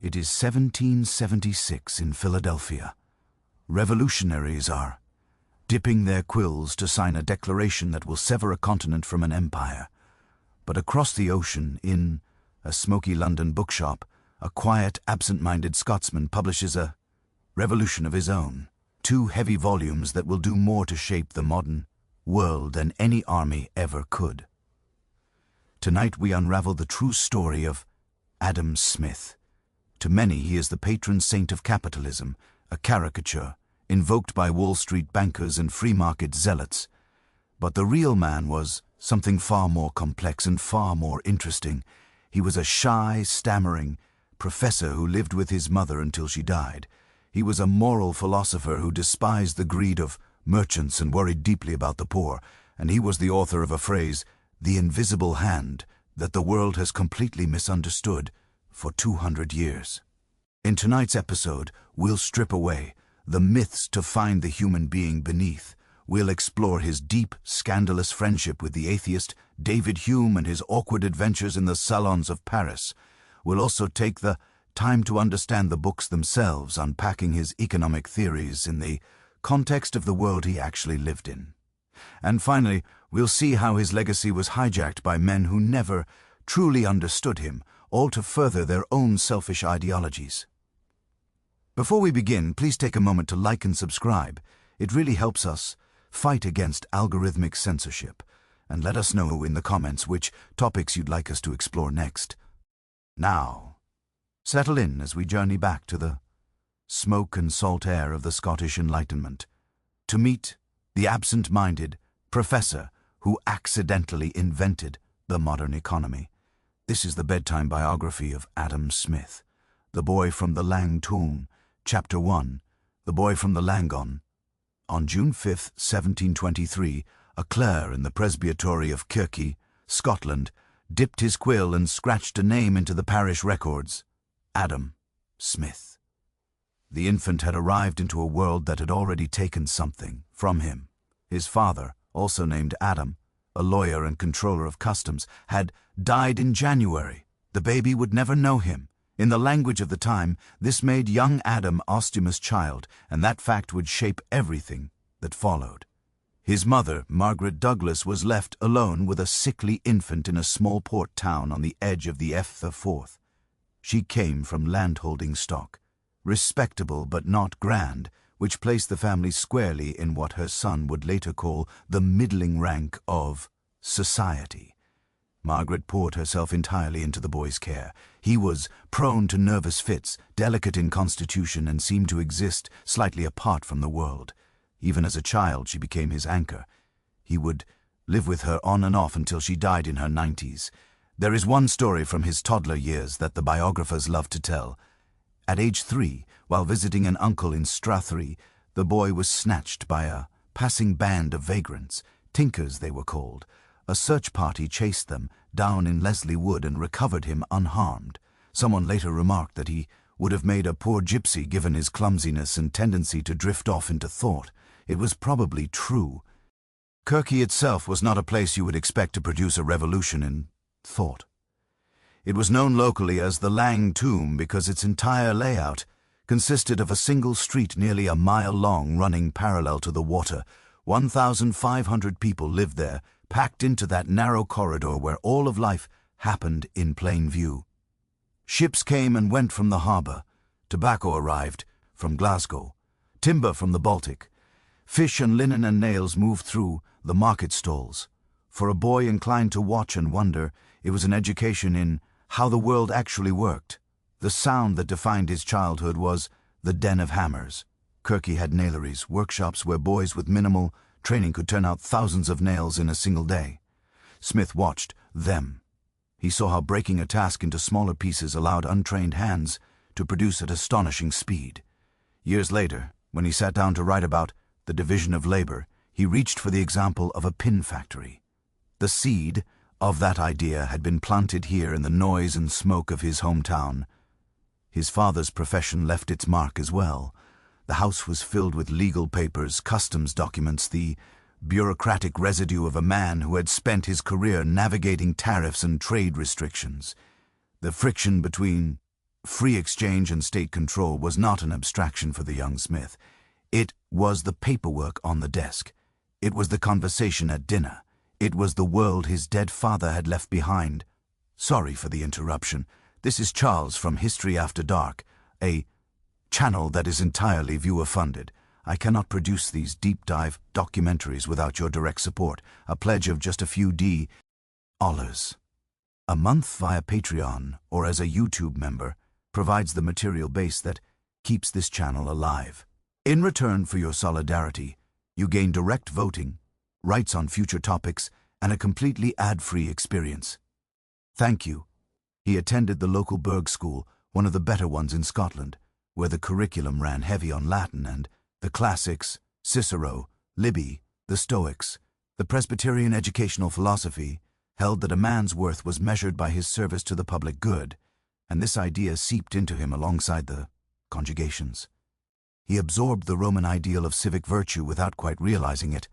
It is 1776 in Philadelphia. Revolutionaries are dipping their quills to sign a declaration that will sever a continent from an empire. But across the ocean, in a smoky London bookshop, a quiet, absent-minded Scotsman publishes a revolution of his own. 2 heavy volumes that will do more to shape the modern world than any army ever could. Tonight we unravel the true story of Adam Smith. To many he is the patron saint of capitalism, a caricature invoked by Wall Street bankers and free market zealots. But the real man was something far more complex and far more interesting. He was a shy, stammering professor who lived with his mother until she died. He was a moral philosopher who despised the greed of merchants and worried deeply about the poor, and he was the author of a phrase, "the invisible hand," that the world has completely misunderstood for 200 years. In tonight's episode, we'll strip away the myths to find the human being beneath. We'll explore his deep, scandalous friendship with the atheist David Hume and his awkward adventures in the salons of Paris. We'll also take the time to understand the books themselves, unpacking his economic theories in the context of the world he actually lived in. And finally, we'll see how his legacy was hijacked by men who never truly understood him, all to further their own selfish ideologies. Before we begin, please take a moment to like and subscribe. It really helps us fight against algorithmic censorship, and let us know in the comments which topics you'd like us to explore next. Now, settle in as we journey back to the smoke and salt air of the Scottish Enlightenment, to meet the absent-minded professor who accidentally invented the modern economy. This is the bedtime biography of Adam Smith, the boy from the Lang Toon, Chapter 1, The Boy from the Langon. On June 5, 1723, a clerk in the presbytery of Kirky, Scotland, dipped his quill and scratched a name into the parish records, Adam Smith. The infant had arrived into a world that had already taken something from him. His father, also named Adam, a lawyer and controller of customs, had died in January. The baby would never know him. In the language of the time, this made young Adam Ostimus child, and that fact would shape everything that followed. His mother, Margaret Douglas, was left alone with a sickly infant in a small port town on the edge of the F Forth. She came from landholding stock, respectable but not grand, which placed the family squarely in what her son would later call the middling rank of society. Margaret poured herself entirely into the boy's care. He was prone to nervous fits, delicate in constitution, and seemed to exist slightly apart from the world. Even as a child, she became his anchor. He would live with her on and off until she died in her 90s. There is one story from his toddler years that the biographers love to tell. At age 3, while visiting an uncle in Strathry, the boy was snatched by a passing band of vagrants. Tinkers, they were called. A search party chased them down in Leslie Wood and recovered him unharmed. Someone later remarked that he would have made a poor gypsy given his clumsiness and tendency to drift off into thought. It was probably true. Kirky itself was not a place you would expect to produce a revolution in thought. It was known locally as the Lang Tomb because its entire layout consisted of a single street nearly a mile long running parallel to the water. 1,500 people lived there, packed into that narrow corridor where all of life happened in plain view. Ships came and went from the harbour. Tobacco arrived from Glasgow, timber from the Baltic. Fish and linen and nails moved through the market stalls. For a boy inclined to watch and wonder, it was an education in how the world actually worked. The sound that defined his childhood was the den of hammers. Kirky had naileries, workshops where boys with minimal training could turn out thousands of nails in a single day. Smith watched them. He saw how breaking a task into smaller pieces allowed untrained hands to produce at astonishing speed. Years later, when he sat down to write about the division of labor, he reached for the example of a pin factory. The seed of that idea had been planted here in the noise and smoke of his hometown. His father's profession left its mark as well. The house was filled with legal papers, customs documents, the bureaucratic residue of a man who had spent his career navigating tariffs and trade restrictions. The friction between Free exchange and state control was not an abstraction for the young Smith. It was the paperwork on the desk. It was the conversation at dinner. It was the world his dead father had left behind. Sorry for the interruption. This is Charles from History After Dark, a channel that is entirely viewer-funded. I cannot produce these deep-dive documentaries without your direct support. A pledge of just a few $. A month via Patreon or as a YouTube member provides the material base that keeps this channel alive. In return for your solidarity, you gain direct voting, rights on future topics, and a completely ad-free experience. Thank you. He attended the local burg school, one of the better ones in Scotland, where the curriculum ran heavy on Latin and the classics, Cicero, Livy, the Stoics. The Presbyterian educational philosophy held that a man's worth was measured by his service to the public good, and this idea seeped into him alongside the conjugations. He absorbed the Roman ideal of civic virtue without quite realizing it.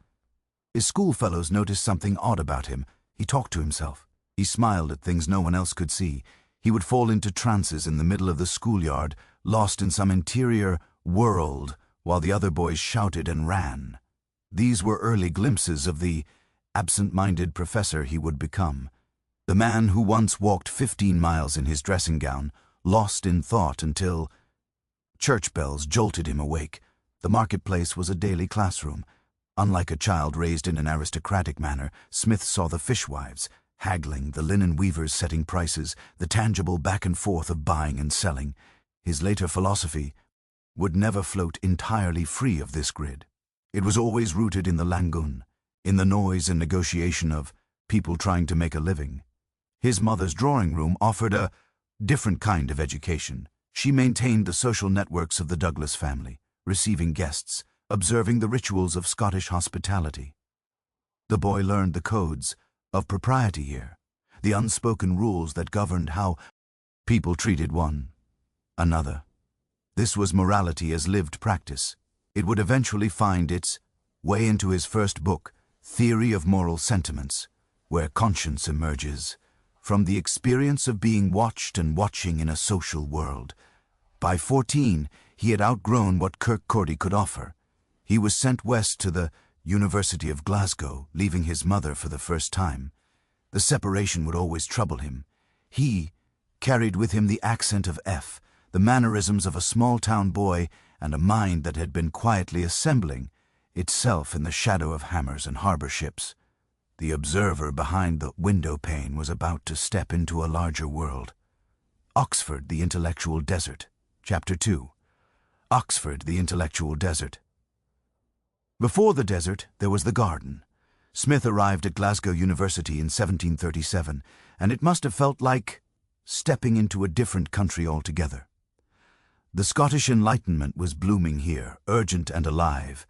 His schoolfellows noticed something odd about him. He talked to himself. He smiled at things no one else could see. He would fall into trances in the middle of the schoolyard, lost in some interior world, while the other boys shouted and ran. These were early glimpses of the absent-minded professor he would become. The man who once walked 15 miles in his dressing gown, lost in thought until church bells jolted him awake. The marketplace was a daily classroom. Unlike a child raised in an aristocratic manner, Smith saw the fishwives haggling, the linen weavers setting prices, the tangible back and forth of buying and selling. His later philosophy would never float entirely free of this grid. It was always rooted in the langoon, in the noise and negotiation of people trying to make a living. His mother's drawing room offered a different kind of education. She maintained the social networks of the Douglas family, receiving guests, observing the rituals of Scottish hospitality. The boy learned the codes of propriety here, the unspoken rules that governed how people treated one another. This was morality as lived practice. It would eventually find its way into his first book, Theory of Moral Sentiments, where conscience emerges from the experience of being watched and watching in a social world. By 14, he had outgrown what Kirkcaldy could offer. He was sent west to the University of Glasgow, leaving his mother for the first time. The separation would always trouble him. He carried with him the accent of F, the mannerisms of a small-town boy, and a mind that had been quietly assembling itself in the shadow of hammers and harbor ships. The observer behind the window pane was about to step into a larger world. Oxford, the Intellectual Desert. Chapter 2. Oxford, the Intellectual Desert. Before the desert, there was the garden. Smith arrived at Glasgow University in 1737, and it must have felt like stepping into a different country altogether. The Scottish Enlightenment was blooming here, urgent and alive,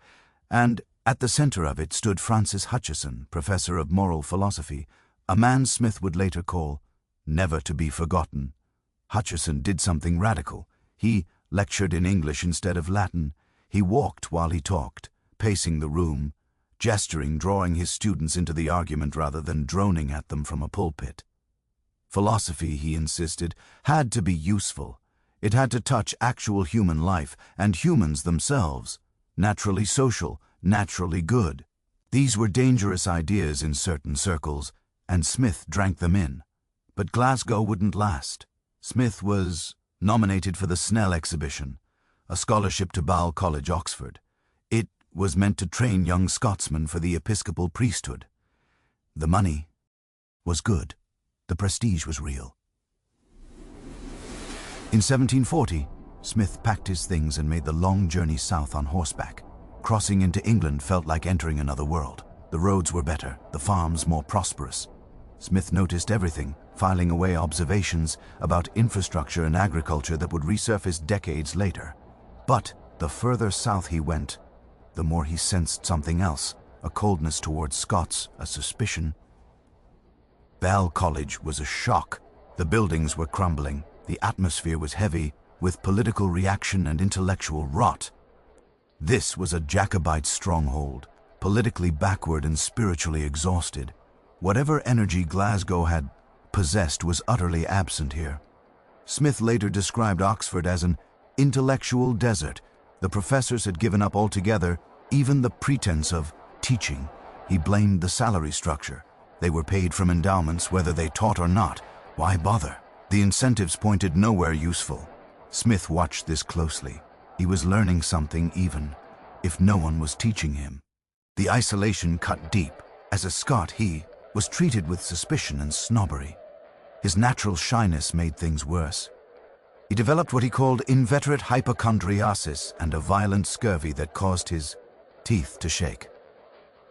and at the center of it stood Francis Hutcheson, professor of moral philosophy, a man Smith would later call never to be forgotten. Hutcheson did something radical. He lectured in English instead of Latin. He walked while he talked, pacing the room, gesturing, drawing his students into the argument rather than droning at them from a pulpit. Philosophy, he insisted, had to be useful. It had to touch actual human life and humans themselves, naturally social, naturally good. These were dangerous ideas in certain circles, and Smith drank them in. But Glasgow wouldn't last. Smith was nominated for the Snell exhibition, a scholarship to Balliol College, Oxford. It was meant to train young Scotsmen for the episcopal priesthood. The money was good. The prestige was real. In 1740, Smith packed his things and made the long journey south on horseback. Crossing into England felt like entering another world. The roads were better, the farms more prosperous. Smith noticed everything, filing away observations about infrastructure and agriculture that would resurface decades later. But the further south he went, the more he sensed something else, a coldness towards Scots, a suspicion. Balliol College was a shock. The buildings were crumbling. The atmosphere was heavy with political reaction and intellectual rot. This was a Jacobite stronghold, politically backward and spiritually exhausted. Whatever energy Glasgow had possessed was utterly absent here. Smith later described Oxford as an intellectual desert. The professors had given up altogether even the pretense of teaching. He blamed the salary structure. They were paid from endowments whether they taught or not. Why bother? The incentives pointed nowhere useful. Smith watched this closely. He was learning something even if no one was teaching him. The isolation cut deep. As a Scot, he was treated with suspicion and snobbery. His natural shyness made things worse. He developed what he called inveterate hypochondriasis and a violent scurvy that caused his teeth to shake.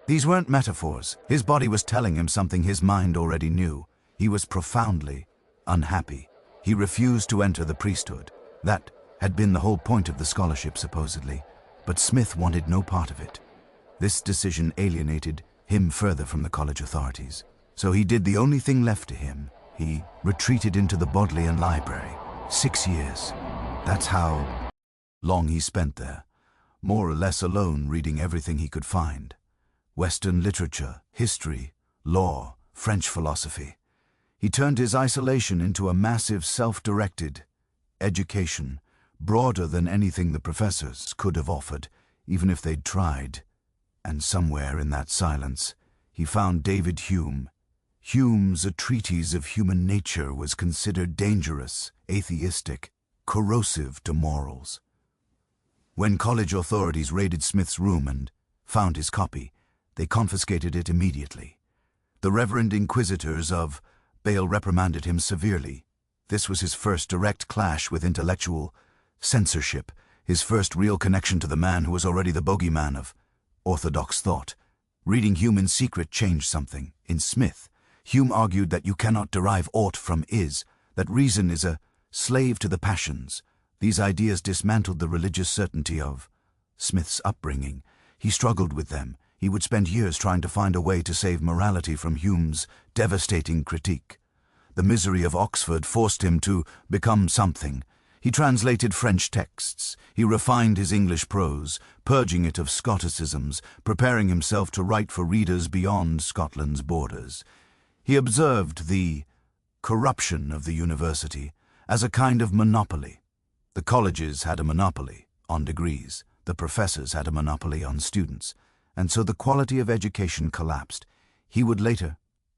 These weren't metaphors. His body was telling him something his mind already knew. He was profoundly unhappy. He refused to enter the priesthood. That had been the whole point of the scholarship, supposedly. But Smith wanted no part of it. This decision alienated him further from the college authorities. So he did the only thing left to him. He retreated into the Bodleian Library. 6 years. That's how long he spent there, more or less alone, reading everything he could find. Western literature, history, law, French philosophy. He turned his isolation into a massive self-directed education, broader than anything the professors could have offered, even if they'd tried. And somewhere in that silence, he found David Hume. Hume's A Treatise of Human Nature was considered dangerous, atheistic, corrosive to morals. When college authorities raided Smith's room and found his copy, they confiscated it immediately. The Reverend Inquisitors of Bale reprimanded him severely. This was his first direct clash with intellectual censorship, his first real connection to the man who was already the bogeyman of orthodox thought. Reading Hume in secret changed something. In Smith, Hume argued that you cannot derive aught from is, that reason is a slave to the passions. These ideas dismantled the religious certainty of Smith's upbringing. He struggled with them. He would spend years trying to find a way to save morality from Hume's devastating critique. The misery of Oxford forced him to become something. He translated French texts. He refined his English prose, purging it of Scotticisms, preparing himself to write for readers beyond Scotland's borders. He observed the corruption of the university as a kind of monopoly. The colleges had a monopoly on degrees. The professors had a monopoly on students. And so the quality of education collapsed. He would later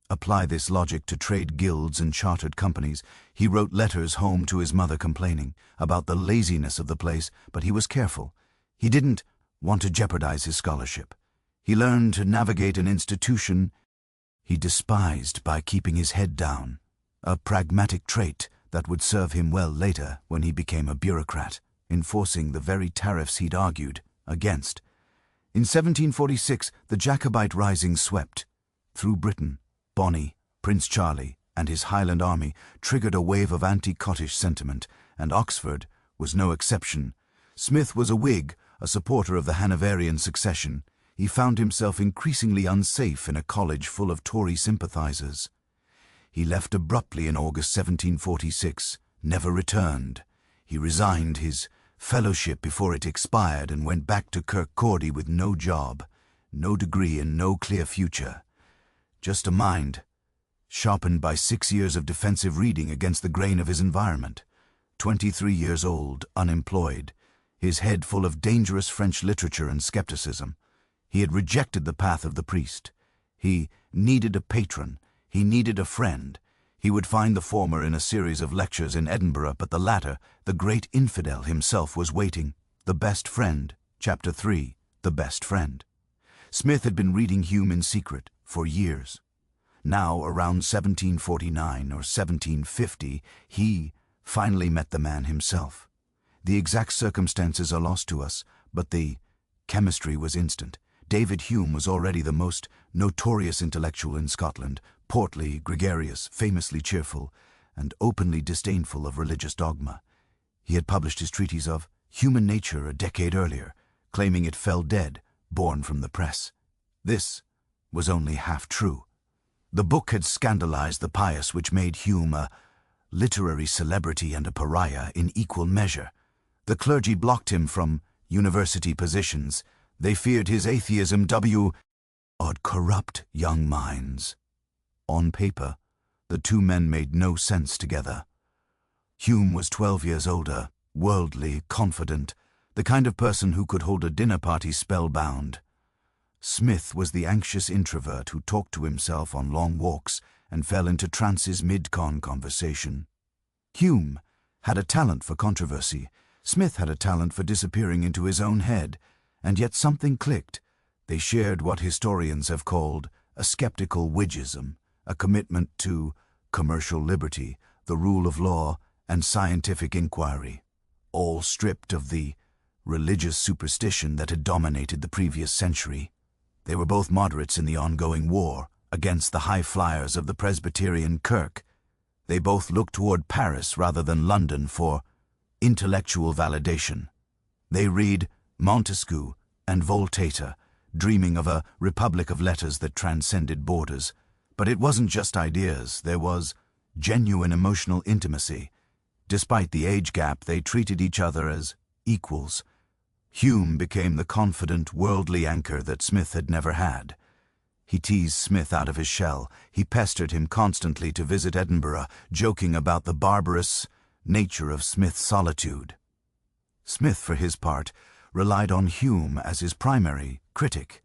apply this logic to trade guilds and chartered companies. He wrote letters home to his mother complaining about the laziness of the place, but he was careful. He didn't want to jeopardize his scholarship. He learned to navigate an institution he despised by keeping his head down, a pragmatic trait that would serve him well later when he became a bureaucrat, enforcing the very tariffs he'd argued against. In 1746, the Jacobite rising swept through Britain. Bonny, Prince Charlie, and his Highland army triggered a wave of anti-Scottish sentiment, and Oxford was no exception. Smith was a Whig, a supporter of the Hanoverian succession. He found himself increasingly unsafe in a college full of Tory sympathizers. He left abruptly in August 1746, never returned. He resigned his fellowship before it expired and went back to Kirkcaldy with no job, no degree, and no clear future. Just a mind, sharpened by 6 years of defensive reading against the grain of his environment. 23 years old, unemployed, his head full of dangerous French literature and skepticism. He had rejected the path of the priest. He needed a patron. He needed a friend. He would find the former in a series of lectures in Edinburgh, but the latter, the great infidel himself, was waiting. The Best Friend, Chapter 3, The Best Friend. Smith had been reading Hume in secret for years. Now, around 1749 or 1750, he finally met the man himself. The exact circumstances are lost to us, but the chemistry was instant. David Hume was already the most notorious intellectual in Scotland, portly, gregarious, famously cheerful, and openly disdainful of religious dogma. He had published his treatise of Human Nature a decade earlier, claiming it fell dead, born from the press. This was only half true. The book had scandalized the pious, which made Hume a literary celebrity and a pariah in equal measure. The clergy blocked him from university positions. They feared his atheism would corrupt young minds. On paper, the two men made no sense together. Hume was 12 years older, worldly, confident, the kind of person who could hold a dinner party spellbound. Smith was the anxious introvert who talked to himself on long walks and fell into trances mid-con conversation. Hume had a talent for controversy. Smith had a talent for disappearing into his own head, and yet something clicked. They shared what historians have called a skeptical Whiggism, a commitment to commercial liberty, the rule of law, and scientific inquiry, all stripped of the religious superstition that had dominated the previous century. They were both moderates in the ongoing war against the high flyers of the Presbyterian Kirk. They both looked toward Paris rather than London for intellectual validation. They read Montesquieu and Voltaire, dreaming of a republic of letters that transcended borders. But it wasn't just ideas, there was genuine emotional intimacy. Despite the age gap, they treated each other as equals. Hume became the confident, worldly anchor that Smith had never had. He teased Smith out of his shell. He pestered him constantly to visit Edinburgh, joking about the barbarous nature of Smith's solitude. Smith, for his part, relied on Hume as his primary critic.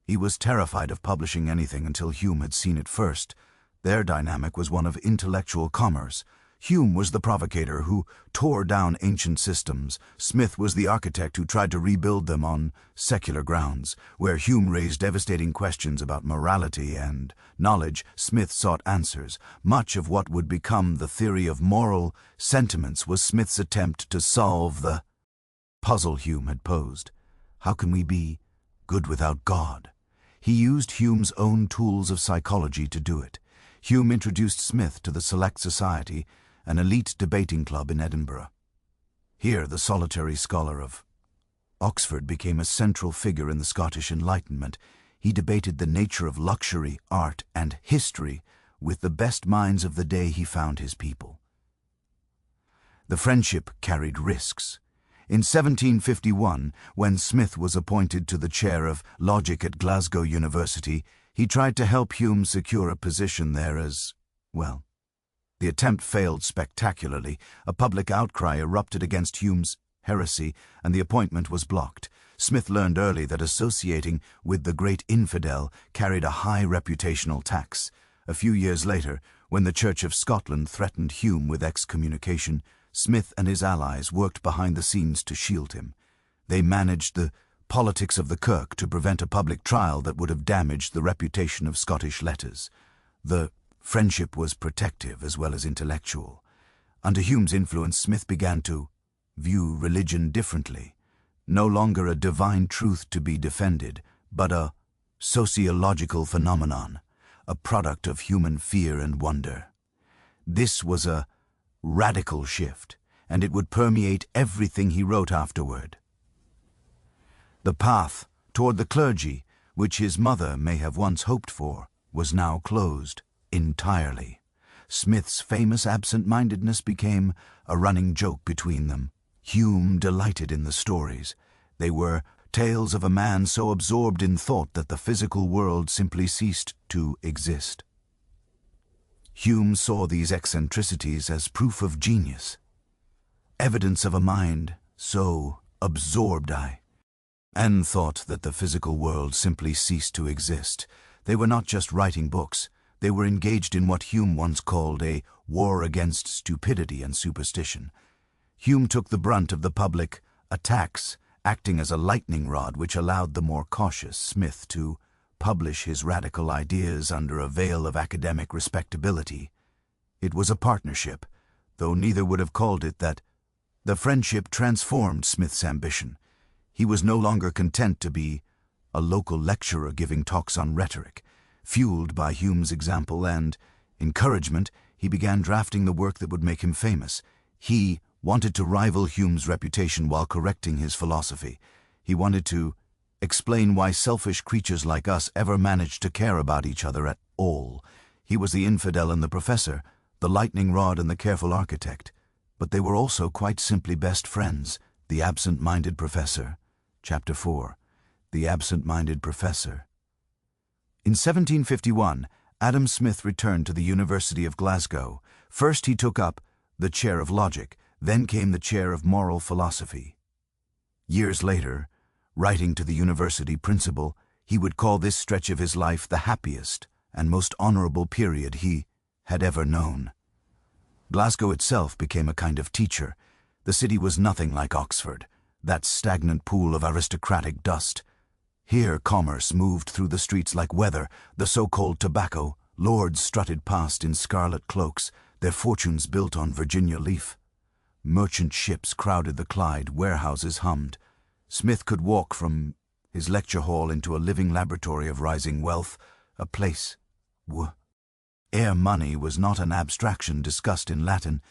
He was terrified of publishing anything until Hume had seen it first. Their dynamic was one of intellectual commerce. Hume was the provocator who tore down ancient systems. Smith was the architect who tried to rebuild them on secular grounds. Where Hume raised devastating questions about morality and knowledge, Smith sought answers. Much of what would become the theory of moral sentiments was Smith's attempt to solve the puzzle Hume had posed. How can we be good without God? He used Hume's own tools of psychology to do it. Hume introduced Smith to the Select Society, an elite debating club in Edinburgh. Here, the solitary scholar of Oxford became a central figure in the Scottish Enlightenment. He debated the nature of luxury, art, and history with the best minds of the day he found his people. The friendship carried risks. In 1751, when Smith was appointed to the chair of logic at Glasgow University, he tried to help Hume secure a position there as, well, the attempt failed spectacularly. A public outcry erupted against Hume's heresy, and the appointment was blocked. Smith learned early that associating with the great infidel carried a high reputational tax. A few years later, when the Church of Scotland threatened Hume with excommunication, Smith and his allies worked behind the scenes to shield him. They managed the politics of the Kirk to prevent a public trial that would have damaged the reputation of Scottish letters. The friendship was protective as well as intellectual. Under Hume's influence, Smith began to view religion differently. No longer a divine truth to be defended, but a sociological phenomenon, a product of human fear and wonder. This was a radical shift, and it would permeate everything he wrote afterward. The path toward the clergy, which his mother may have once hoped for, was now closed entirely. Smith's famous absent-mindedness became a running joke between them. Hume delighted in the stories. They were tales of a man so absorbed in thought that the physical world simply ceased to exist. Hume saw these eccentricities as proof of genius, evidence of a mind so absorbed and thought that the physical world simply ceased to exist. They were not just writing books. They were engaged in what Hume once called a war against stupidity and superstition. Hume took the brunt of the public attacks, acting as a lightning rod which allowed the more cautious Smith to publish his radical ideas under a veil of academic respectability. It was a partnership, though neither would have called it that. The friendship transformed Smith's ambition. He was no longer content to be a local lecturer giving talks on rhetoric. Fueled by Hume's example and encouragement, he began drafting the work that would make him famous. He wanted to rival Hume's reputation while correcting his philosophy. He wanted to explain why selfish creatures like us ever managed to care about each other at all. He was the infidel and the professor, the lightning rod and the careful architect. But they were also quite simply best friends. The absent-minded professor. Chapter 4. The absent-minded professor. In 1751, Adam Smith returned to the University of Glasgow. First he took up the chair of logic, then came the chair of moral philosophy. Years later, writing to the university principal, he would call this stretch of his life the happiest and most honorable period he had ever known. Glasgow itself became a kind of teacher. The city was nothing like Oxford, that stagnant pool of aristocratic dust. Here commerce moved through the streets like weather, the so-called tobacco. Lords strutted past in scarlet cloaks, their fortunes built on Virginia leaf. Merchant ships crowded the Clyde, warehouses hummed. Smith could walk from his lecture hall into a living laboratory of rising wealth, a place. Air money was not an abstraction discussed in Latin,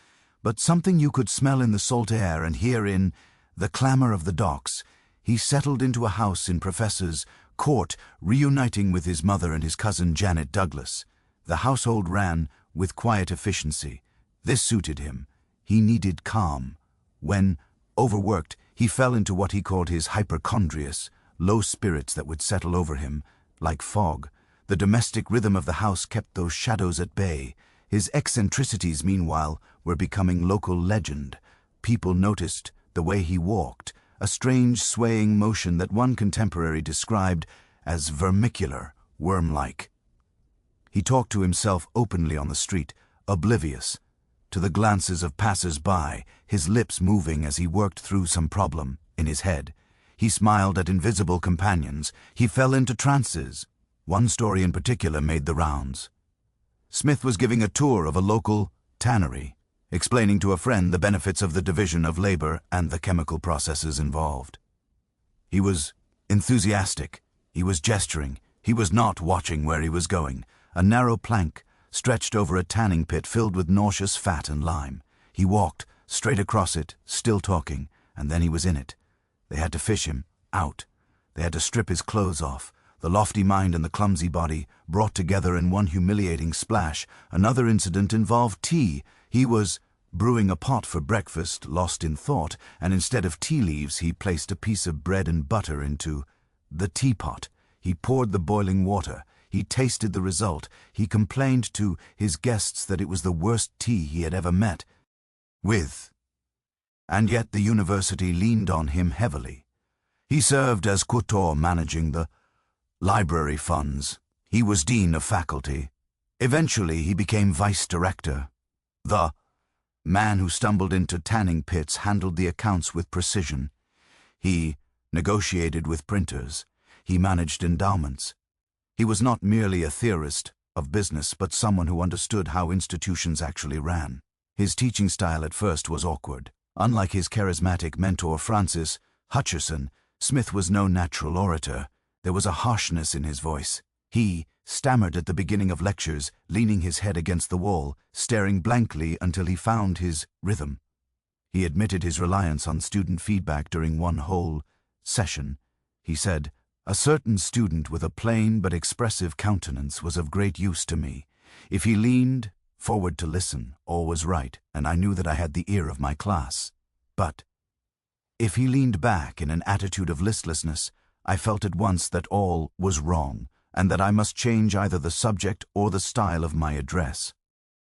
but something you could smell in the salt air and hear in the clamor of the docks. He settled into a house in Professor's Court, reuniting with his mother and his cousin Janet Douglas. The household ran with quiet efficiency. This suited him. He needed calm. When, overworked, he fell into what he called his hypochondrias, low spirits that would settle over him like fog. The domestic rhythm of the house kept those shadows at bay. His eccentricities, meanwhile, were becoming local legend. People noticed the way he walked, a strange swaying motion that one contemporary described as vermicular, worm-like. He talked to himself openly on the street, oblivious to the glances of passers-by, his lips moving as he worked through some problem in his head. He smiled at invisible companions. He fell into trances. One story in particular made the rounds. Smith was giving a tour of a local tannery, explaining to a friend the benefits of the division of labor and the chemical processes involved. He was enthusiastic. He was gesturing. He was not watching where he was going. A narrow plank stretched over a tanning pit filled with nauseous fat and lime. He walked straight across it, still talking, and then he was in it. They had to fish him out. They had to strip his clothes off. The lofty mind and the clumsy body brought together in one humiliating splash. Another incident involved tea. He was brewing a pot for breakfast, lost in thought, and instead of tea leaves he placed a piece of bread and butter into the teapot. He poured the boiling water. He tasted the result. He complained to his guests that it was the worst tea he had ever met with. And yet the university leaned on him heavily. He served as quator, managing the library funds. He was dean of faculty. Eventually he became vice-director. The man who stumbled into tanning pits handled the accounts with precision. He negotiated with printers. He managed endowments. He was not merely a theorist of business, but someone who understood how institutions actually ran. His teaching style at first was awkward. Unlike his charismatic mentor Francis Hutcherson, Smith was no natural orator. There was a harshness in his voice. He stammered at the beginning of lectures, leaning his head against the wall, staring blankly until he found his rhythm. He admitted his reliance on student feedback during one whole session. He said, "A certain student with a plain but expressive countenance was of great use to me. If he leaned forward to listen, all was right, and I knew that I had the ear of my class. But if he leaned back in an attitude of listlessness, I felt at once that all was wrong, and that I must change either the subject or the style of my address."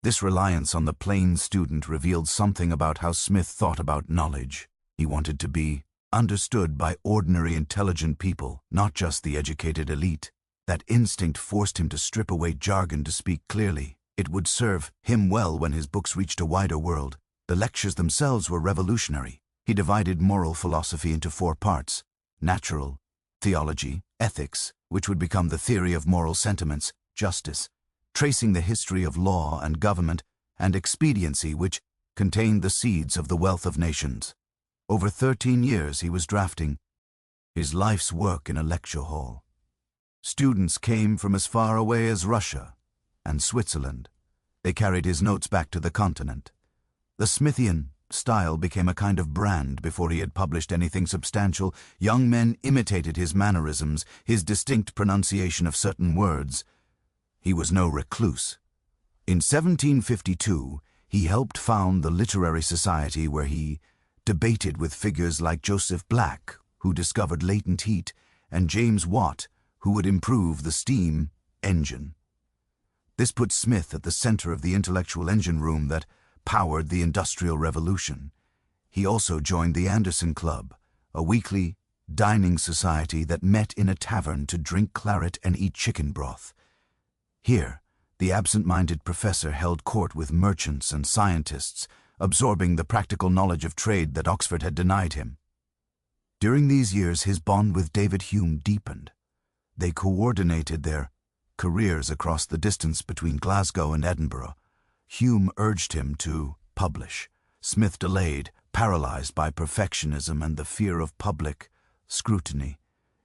This reliance on the plain student revealed something about how Smith thought about knowledge. He wanted to be understood by ordinary intelligent people, not just the educated elite. That instinct forced him to strip away jargon to speak clearly. It would serve him well when his books reached a wider world. The lectures themselves were revolutionary. He divided moral philosophy into 4 parts: natural, theology, ethics, which would become the theory of moral sentiments, justice, tracing the history of law and government, and expediency, which contained the seeds of the wealth of nations. Over 13 years he was drafting his life's work in a lecture hall. Students came from as far away as Russia and Switzerland. They carried his notes back to the continent. The Smithian style became a kind of brand before he had published anything substantial. Young men imitated his mannerisms, his distinct pronunciation of certain words. He was no recluse. In 1752, he helped found the Literary Society, where he debated with figures like Joseph Black, who discovered latent heat, and James Watt, who would improve the steam engine. This put Smith at the center of the intellectual engine room that powered the Industrial Revolution. He also joined the Anderson Club, a weekly dining society that met in a tavern to drink claret and eat chicken broth. Here, the absent-minded professor held court with merchants and scientists, absorbing the practical knowledge of trade that Oxford had denied him. During these years, his bond with David Hume deepened. They coordinated their careers across the distance between Glasgow and Edinburgh. Hume urged him to publish. Smith delayed, paralyzed by perfectionism and the fear of public scrutiny.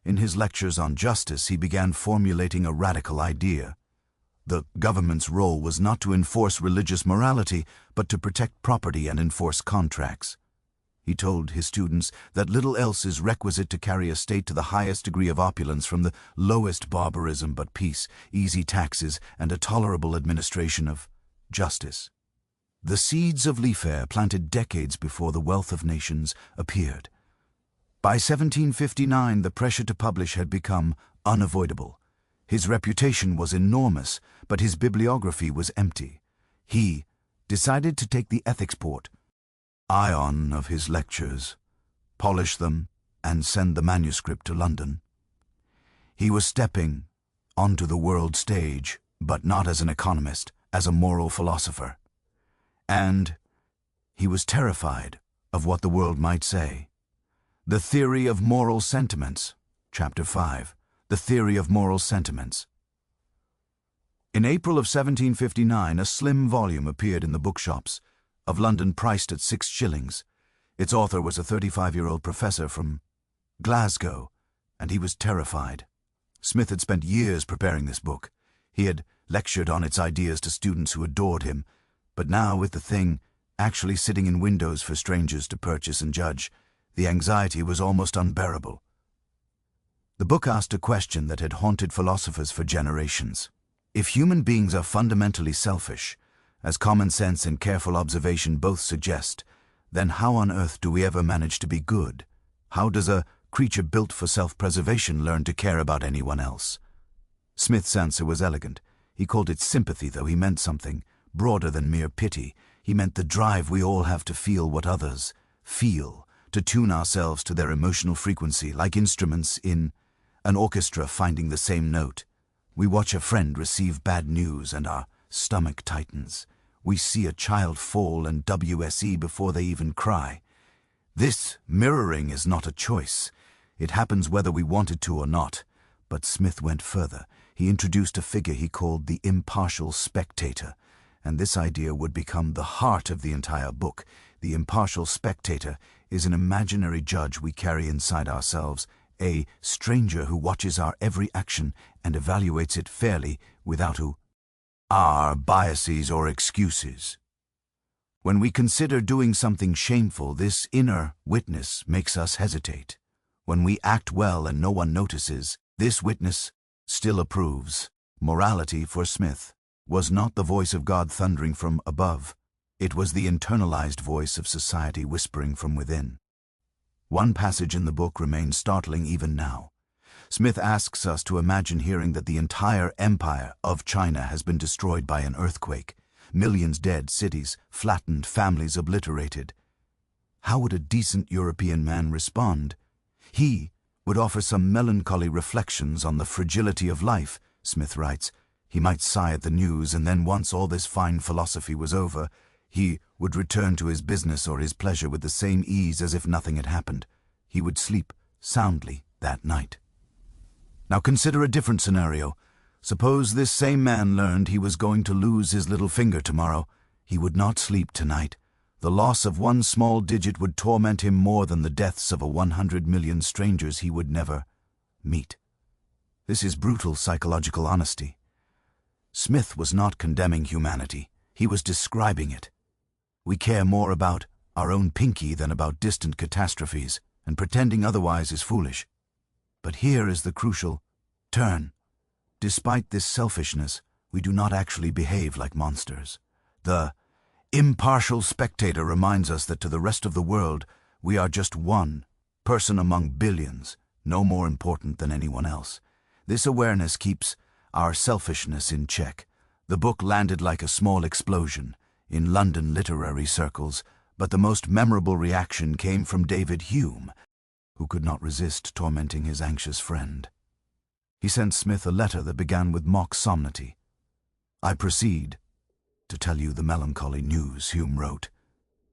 In his lectures on justice, he began formulating a radical idea. The government's role was not to enforce religious morality, but to protect property and enforce contracts. He told his students that little else is requisite to carry a state to the highest degree of opulence, from the lowest barbarism but peace, easy taxes, and a tolerable administration of justice. The seeds of laissez-faire planted decades before the wealth of nations appeared. By 1759, the pressure to publish had become unavoidable. His reputation was enormous, but his bibliography was empty. He decided to take the ethics port ion of his lectures, polish them, and send the manuscript to London. He was stepping onto the world stage, but not as an economist, as a moral philosopher. And he was terrified of what the world might say. The Theory of Moral Sentiments, Chapter 5, The Theory of Moral Sentiments. In April of 1759, a slim volume appeared in the bookshops of London, priced at 6 shillings. Its author was a 35-year-old professor from Glasgow, and he was terrified. Smith had spent years preparing this book. He had lectured on its ideas to students who adored him, but now, with the thing actually sitting in windows for strangers to purchase and judge, the anxiety was almost unbearable. The book asked a question that had haunted philosophers for generations. If human beings are fundamentally selfish, as common sense and careful observation both suggest, then how on earth do we ever manage to be good? How does a creature built for self-preservation learn to care about anyone else? Smith's answer was elegant. He called it sympathy, though he meant something broader than mere pity. He meant the drive we all have to feel what others feel, to tune ourselves to their emotional frequency, like instruments in an orchestra finding the same note. We watch a friend receive bad news and our stomach tightens. We see a child fall and WSE before they even cry. This mirroring is not a choice. It happens whether we want it to or not. But Smith went further. He introduced a figure he called the impartial spectator, and this idea would become the heart of the entire book. The impartial spectator is an imaginary judge we carry inside ourselves, a stranger who watches our every action and evaluates it fairly without our biases or excuses. When we consider doing something shameful, this inner witness makes us hesitate. When we act well and no one notices, this witness still approves. Morality, for Smith, was not the voice of God thundering from above. It was the internalized voice of society whispering from within. One passage in the book remains startling even now. Smith asks us to imagine hearing that the entire empire of China has been destroyed by an earthquake. Millions dead, cities flattened, families obliterated. How would a decent European man respond? He would offer some melancholy reflections on the fragility of life, Smith writes. He might sigh at the news, and then once all this fine philosophy was over, he would return to his business or his pleasure with the same ease as if nothing had happened. He would sleep soundly that night. Now consider a different scenario. Suppose this same man learned he was going to lose his little finger tomorrow. He would not sleep tonight. The loss of one small digit would torment him more than the deaths of 100 million strangers he would never meet. This is brutal psychological honesty. Smith was not condemning humanity. He was describing it. We care more about our own pinky than about distant catastrophes, and pretending otherwise is foolish. But here is the crucial turn. Despite this selfishness, we do not actually behave like monsters. The impartial spectator reminds us that to the rest of the world, we are just one person among billions, no more important than anyone else. This awareness keeps our selfishness in check. The book landed like a small explosion. in London literary circles, but the most memorable reaction came from David Hume, who could not resist tormenting his anxious friend. He sent Smith a letter that began with mock solemnity. "I proceed to tell you the melancholy news," Hume wrote.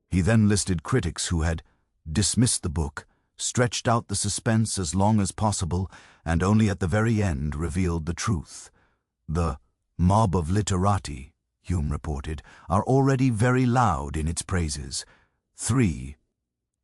He then listed critics who had dismissed the book, stretched out the suspense as long as possible, and only at the very end revealed the truth. "The mob of literati," Hume reported, "are already very loud in its praises." 3.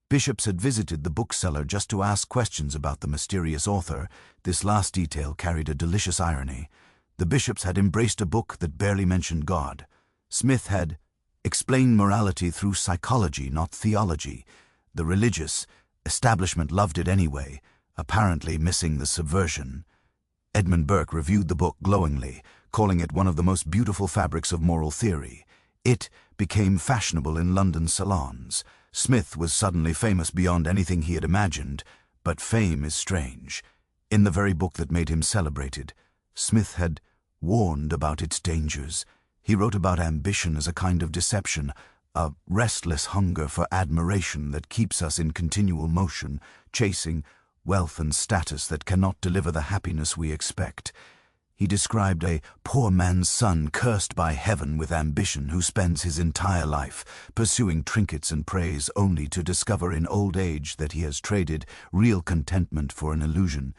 Bishops had visited the bookseller just to ask questions about the mysterious author. This last detail carried a delicious irony. The bishops had embraced a book that barely mentioned God. Smith had explained morality through psychology, not theology. The religious establishment loved it anyway, apparently missing the subversion. Edmund Burke reviewed the book glowingly, calling it one of the most beautiful fabrics of moral theory. It became fashionable in London salons. Smith was suddenly famous beyond anything he had imagined, but fame is strange. In the very book that made him celebrated, Smith had warned about its dangers. He wrote about ambition as a kind of deception, a restless hunger for admiration that keeps us in continual motion, chasing wealth and status that cannot deliver the happiness we expect. He described a poor man's son cursed by heaven with ambition who spends his entire life pursuing trinkets and praise only to discover in old age that he has traded real contentment for an illusion.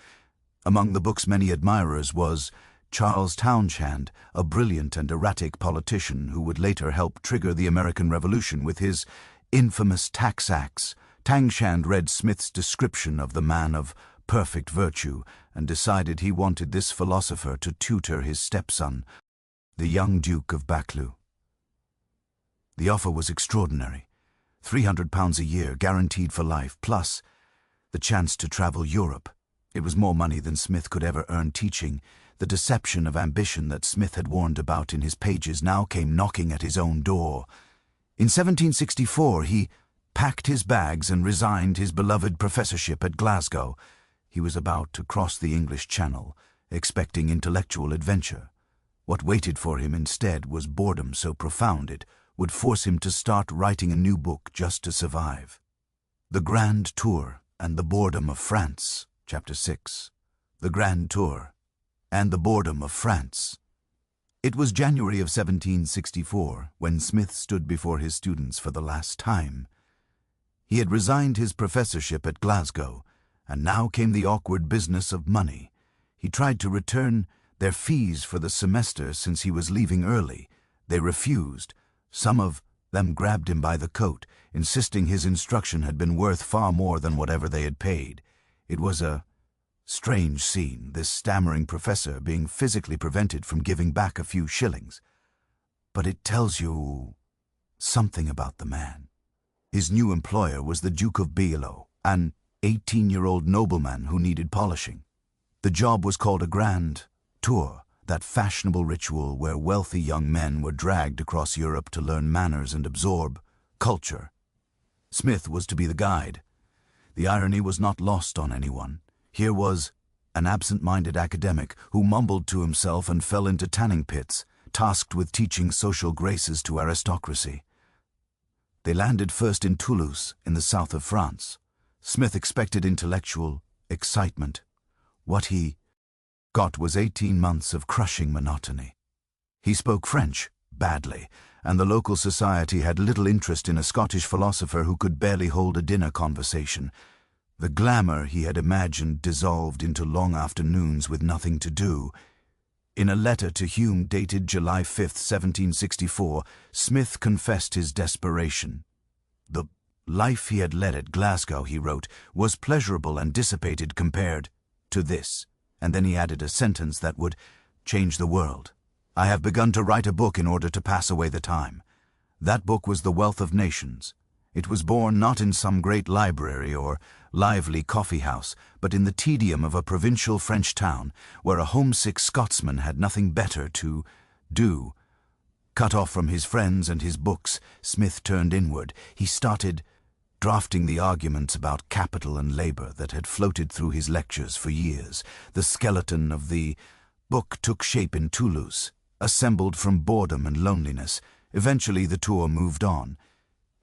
Among the book's many admirers was Charles Townshend, a brilliant and erratic politician who would later help trigger the American Revolution with his infamous tax acts. Townshend read Smith's description of the man of perfect virtue and decided he wanted this philosopher to tutor his stepson, the young Duke of Buccleuch. The offer was extraordinary. £300 a year, guaranteed for life, plus the chance to travel Europe. It was more money than Smith could ever earn teaching. The deception of ambition that Smith had warned about in his pages now came knocking at his own door. In 1764, he packed his bags and resigned his beloved professorship at Glasgow. He was about to cross the English Channel, expecting intellectual adventure. What waited for him instead was boredom so profound it would force him to start writing a new book just to survive. The Grand Tour and the Boredom of France, Chapter 6. The Grand Tour and the Boredom of France. It was January of 1764 when Smith stood before his students for the last time. He had resigned his professorship at Glasgow, and now came the awkward business of money. He tried to return their fees for the semester since he was leaving early. They refused. Some of them grabbed him by the coat, insisting his instruction had been worth far more than whatever they had paid. It was a strange scene, this stammering professor being physically prevented from giving back a few shillings. But it tells you something about the man. His new employer was the Duke of Buccleuch, an 18-year-old nobleman who needed polishing. The job was called a Grand Tour, that fashionable ritual where wealthy young men were dragged across Europe to learn manners and absorb culture. Smith was to be the guide. The irony was not lost on anyone. Here was an absent-minded academic who mumbled to himself and fell into tanning pits, tasked with teaching social graces to aristocracy. They landed first in Toulouse, in the south of France. Smith expected intellectual excitement. What he got was 18 months of crushing monotony. He spoke French badly, and the local society had little interest in a Scottish philosopher who could barely hold a dinner conversation. The glamour he had imagined dissolved into long afternoons with nothing to do. In a letter to Hume dated July 5, 1764, Smith confessed his desperation. The life he had led at Glasgow, he wrote, was pleasurable and dissipated compared to this. And then he added a sentence that would change the world. I have begun to write a book in order to pass away the time. That book was The Wealth of Nations. It was born not in some great library or lively coffee house, but in the tedium of a provincial French town where a homesick Scotsman had nothing better to do. Cut off from his friends and his books, Smith turned inward. He started drafting the arguments about capital and labor that had floated through his lectures for years. The skeleton of the book took shape in Toulouse, assembled from boredom and loneliness. Eventually, the tour moved on.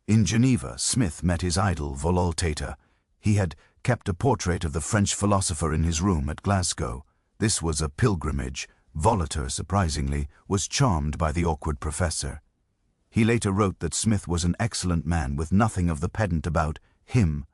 In Geneva, Smith met his idol, Voltaire. He had kept a portrait of the French philosopher in his room at Glasgow. This was a pilgrimage. Voltaire, surprisingly, was charmed by the awkward professor. He later wrote that Smith was an excellent man with nothing of the pedant about him.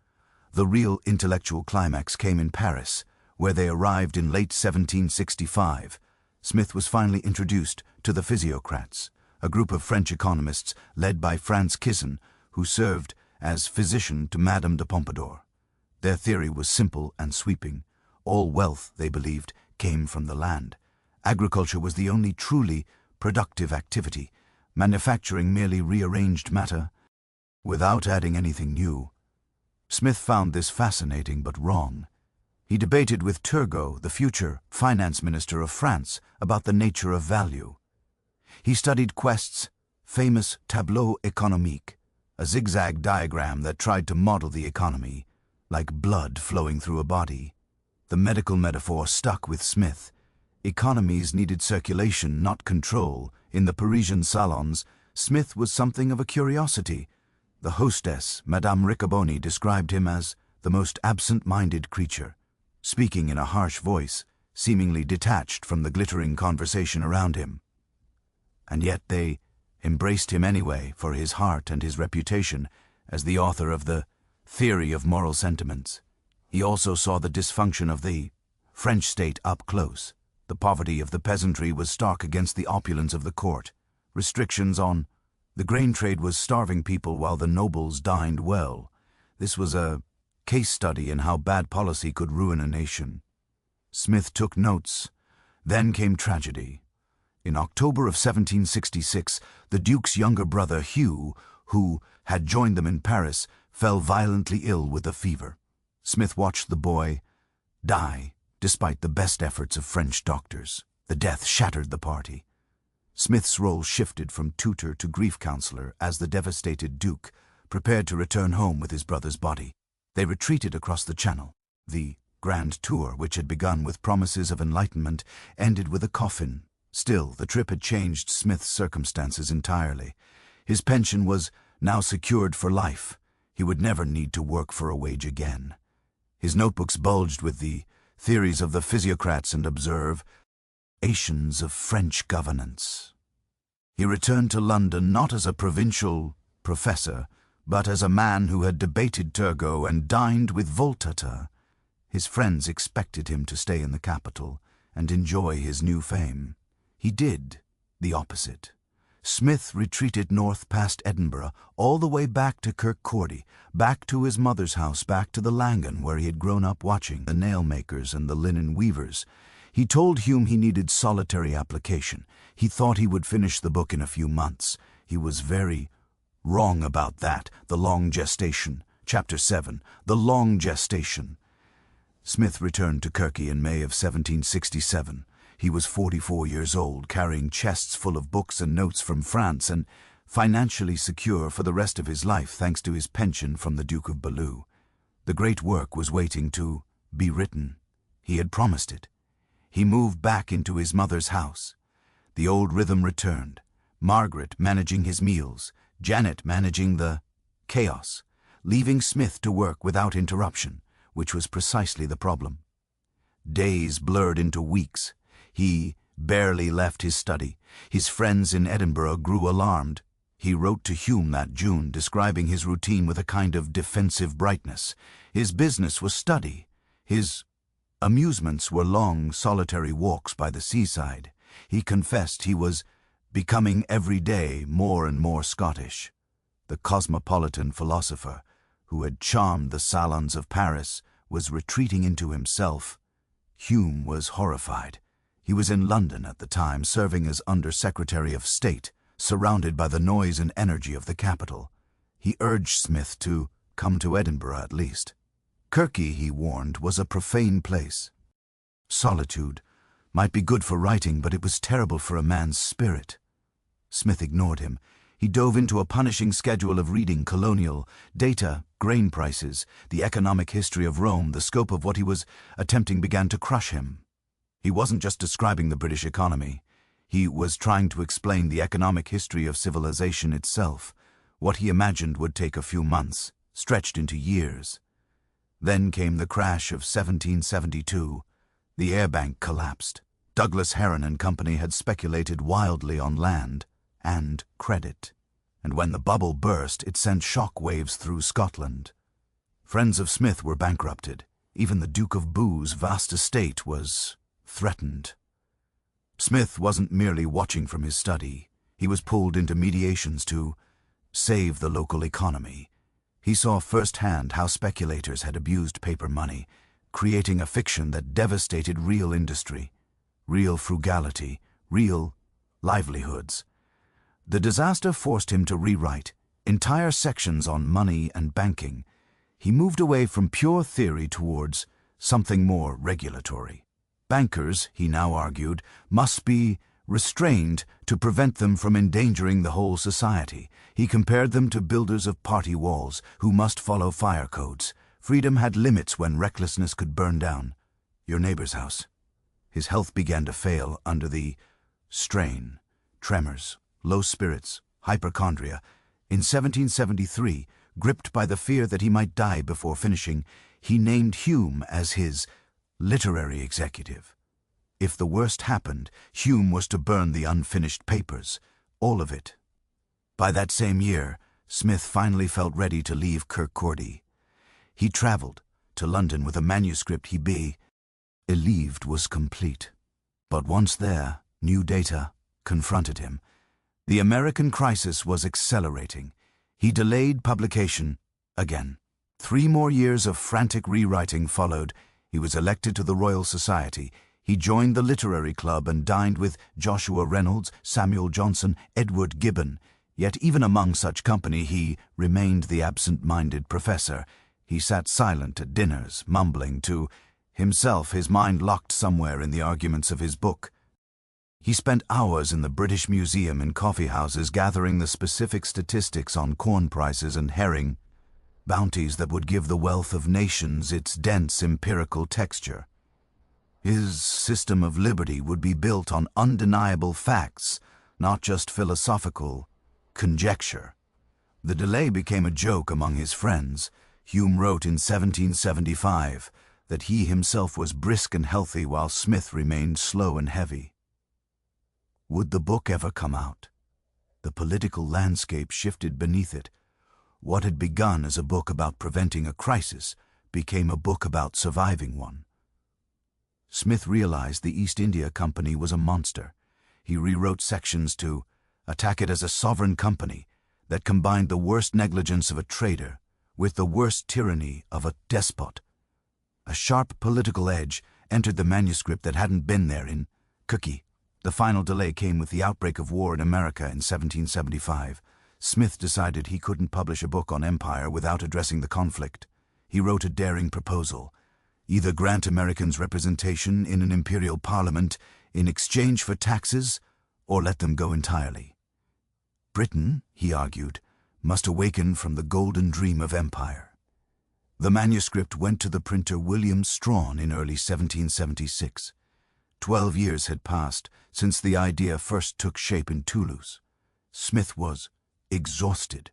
The real intellectual climax came in Paris, where they arrived in late 1765. Smith was finally introduced to the physiocrats, a group of French economists led by Franz Kissin, who served as physician to Madame de Pompadour. Their theory was simple and sweeping. All wealth, they believed, came from the land. Agriculture was the only truly productive activity. Manufacturing merely rearranged matter without adding anything new. Smith found this fascinating but wrong. He debated with Turgot, the future finance minister of France, about the nature of value. He studied Quest's famous tableau économique, a zigzag diagram that tried to model the economy, like blood flowing through a body. The medical metaphor stuck with Smith. Economies needed circulation, not control. In the Parisian salons, Smith was something of a curiosity. The hostess, Madame Riccoboni, described him as the most absent-minded creature, speaking in a harsh voice, seemingly detached from the glittering conversation around him. And yet they embraced him anyway for his heart and his reputation as the author of the theory of moral sentiments. He also saw the dysfunction of the French state up close. The poverty of the peasantry was stark against the opulence of the court. Restrictions on the grain trade was starving people while the nobles dined well. This was a case study in how bad policy could ruin a nation. Smith took notes. Then came tragedy. In October of 1766, the Duke's younger brother Hugh, who had joined them in Paris, fell violently ill with a fever. Smith watched the boy die, despite the best efforts of French doctors. The death shattered the party. Smith's role shifted from tutor to grief counselor as the devastated Duke prepared to return home with his brother's body. They retreated across the Channel. The grand tour, which had begun with promises of enlightenment, ended with a coffin. Still, the trip had changed Smith's circumstances entirely. His pension was now secured for life. He would never need to work for a wage again. His notebooks bulged with the theories of the physiocrats and observations of French governance. He returned to London not as a provincial professor, but as a man who had debated Turgot and dined with Voltaire. His friends expected him to stay in the capital and enjoy his new fame. He did the opposite. Smith retreated north past Edinburgh, all the way back to Kirkcaldy, back to his mother's house, back to the Langan where he had grown up watching the nail-makers and the linen weavers. He told Hume he needed solitary application. He thought he would finish the book in a few months. He was very wrong about that. The long gestation. Chapter 7. The long gestation. Smith returned to Kirky in May of 1767. He was 44 years old, carrying chests full of books and notes from France, and financially secure for the rest of his life thanks to his pension from the Duke of Belleux. The great work was waiting to be written. He had promised it. He moved back into his mother's house. The old rhythm returned. Margaret managing his meals, Janet managing the chaos, leaving Smith to work without interruption, which was precisely the problem. Days blurred into weeks. He barely left his study. His friends in Edinburgh grew alarmed. He wrote to Hume that June, describing his routine with a kind of defensive brightness. His business was study. His amusements were long, solitary walks by the seaside. He confessed he was becoming every day more and more Scottish. The cosmopolitan philosopher, who had charmed the salons of Paris, was retreating into himself. Hume was horrified. He was in London at the time, serving as Under-Secretary of State, surrounded by the noise and energy of the capital. He urged Smith to come to Edinburgh at least. Kirky, he warned, was a profane place. Solitude might be good for writing, but it was terrible for a man's spirit. Smith ignored him. He dove into a punishing schedule of reading colonial data, grain prices, the economic history of Rome. The scope of what he was attempting began to crush him. He wasn't just describing the British economy. He was trying to explain the economic history of civilization itself. What he imagined would take a few months, stretched into years. Then came the crash of 1772. The air bank collapsed. Douglas Heron and Company had speculated wildly on land and credit. And when the bubble burst, it sent shock waves through Scotland. Friends of Smith were bankrupted. Even the Duke of Boo's vast estate was threatened. Smith wasn't merely watching from his study. He was pulled into mediations to save the local economy. He saw firsthand how speculators had abused paper money, creating a fiction that devastated real industry, real frugality, real livelihoods. The disaster forced him to rewrite entire sections on money and banking. He moved away from pure theory towards something more regulatory. Bankers, he now argued, must be restrained to prevent them from endangering the whole society. He compared them to builders of party walls who must follow fire codes. Freedom had limits when recklessness could burn down your neighbor's house. His health began to fail under the strain, tremors, low spirits, hypochondria. In 1773, gripped by the fear that he might die before finishing, he named Hume as his literary executive. If the worst happened, Hume was to burn the unfinished papers, all of it. By that same year, Smith finally felt ready to leave Kirkcaldy. He traveled to London with a manuscript he believed was complete. But once there, new data confronted him. The American crisis was accelerating. He delayed publication again. 3 more years of frantic rewriting followed. He was elected to the Royal Society. He joined the Literary Club and dined with Joshua Reynolds, Samuel Johnson, Edward Gibbon. Yet even among such company he remained the absent-minded professor. He sat silent at dinners, mumbling to himself, his mind locked somewhere in the arguments of his book. He spent hours in the British Museum in coffeehouses gathering the specific statistics on corn prices and herring, bounties that would give the wealth of nations its dense empirical texture. His system of liberty would be built on undeniable facts, not just philosophical conjecture. The delay became a joke among his friends. Hume wrote in 1775 that he himself was brisk and healthy while Smith remained slow and heavy. Would the book ever come out? The political landscape shifted beneath it. What had begun as a book about preventing a crisis became a book about surviving one. Smith realized the East India Company was a monster. He rewrote sections to attack it as a sovereign company that combined the worst negligence of a trader with the worst tyranny of a despot. A sharp political edge entered the manuscript that hadn't been there in Cookie. The final delay came with the outbreak of war in America in 1775. Smith decided he couldn't publish a book on empire without addressing the conflict. He wrote a daring proposal: either grant Americans representation in an imperial parliament in exchange for taxes, or let them go entirely. Britain, he argued, must awaken from the golden dream of empire. The manuscript went to the printer William Strawn in early 1776. 12 years had passed since the idea first took shape in Toulouse. Smith was exhausted.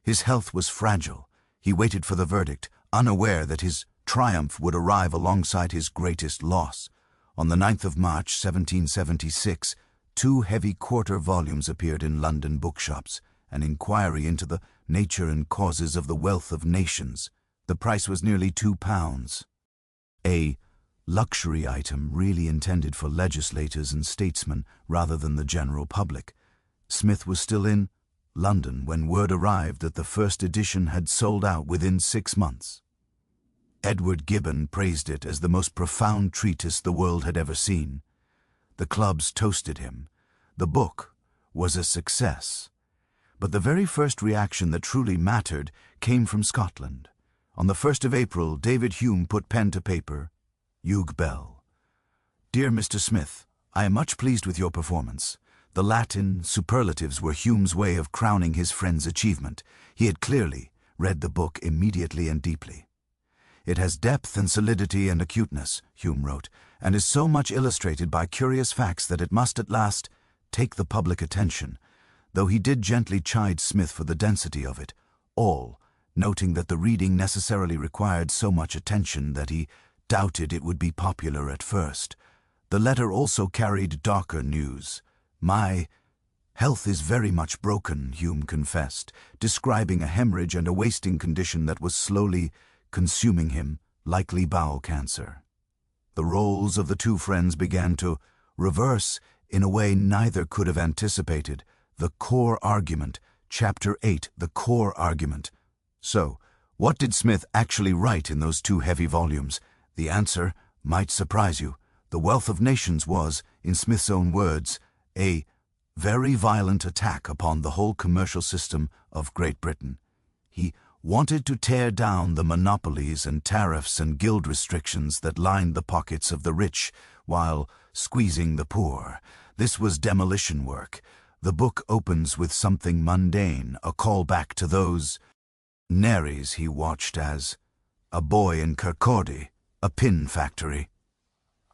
His health was fragile. He waited for the verdict, unaware that his triumph would arrive alongside his greatest loss. On the 9th of March, 1776, 2 heavy quarter volumes appeared in London bookshops, an inquiry into the nature and causes of the wealth of nations. The price was nearly £2. A luxury item really intended for legislators and statesmen rather than the general public. Smith was still in London when word arrived that the first edition had sold out within 6 months. Edward Gibbon praised it as the most profound treatise the world had ever seen. The clubs toasted him. The book was a success. But the very first reaction that truly mattered came from Scotland. On the 1st of April, David Hume put pen to paper. Hugh Bell. Dear Mr. Smith, I am much pleased with your performance. The Latin superlatives were Hume's way of crowning his friend's achievement. He had clearly read the book immediately and deeply. It has depth and solidity and acuteness, Hume wrote, and is so much illustrated by curious facts that it must at last take the public attention, though he did gently chide Smith for the density of it, all noting that the reading necessarily required so much attention that he doubted it would be popular at first. The letter also carried darker news. "My health is very much broken," Hume confessed, describing a hemorrhage and a wasting condition that was slowly consuming him, likely bowel cancer. The roles of the two friends began to reverse in a way neither could have anticipated. The core argument, Chapter 8, the core argument. So, what did Smith actually write in those two heavy volumes? The answer might surprise you. The Wealth of Nations was, in Smith's own words, a very violent attack upon the whole commercial system of Great Britain. He wanted to tear down the monopolies and tariffs and guild restrictions that lined the pockets of the rich while squeezing the poor. This was demolition work. The book opens with something mundane, a callback to those nairies he watched as a boy in Kirkcaldy, a pin factory.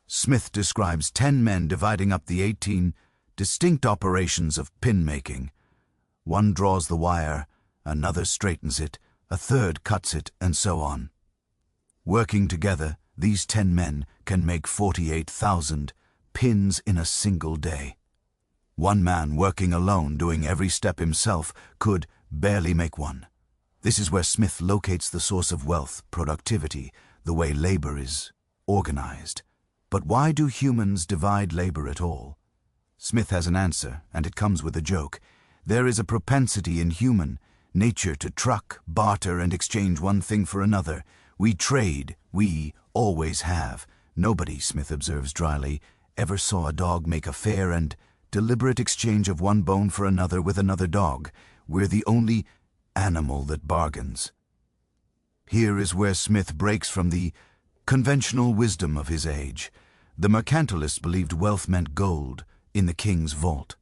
Smith describes 10 men dividing up the 18 distinct operations of pin-making. One draws the wire, another straightens it, a third cuts it, and so on. Working together, these 10 men can make 48,000 pins in a single day. One man working alone, doing every step himself, could barely make one. This is where Smith locates the source of wealth, productivity, the way labor is organized. But why do humans divide labor at all? Smith has an answer, and it comes with a joke. There is a propensity in human nature to truck, barter, and exchange one thing for another. We trade, we always have. Nobody, Smith observes dryly, ever saw a dog make a fair and deliberate exchange of one bone for another with another dog. We're the only animal that bargains. Here is where Smith breaks from the conventional wisdom of his age. The mercantilists believed wealth meant gold in the king's vault.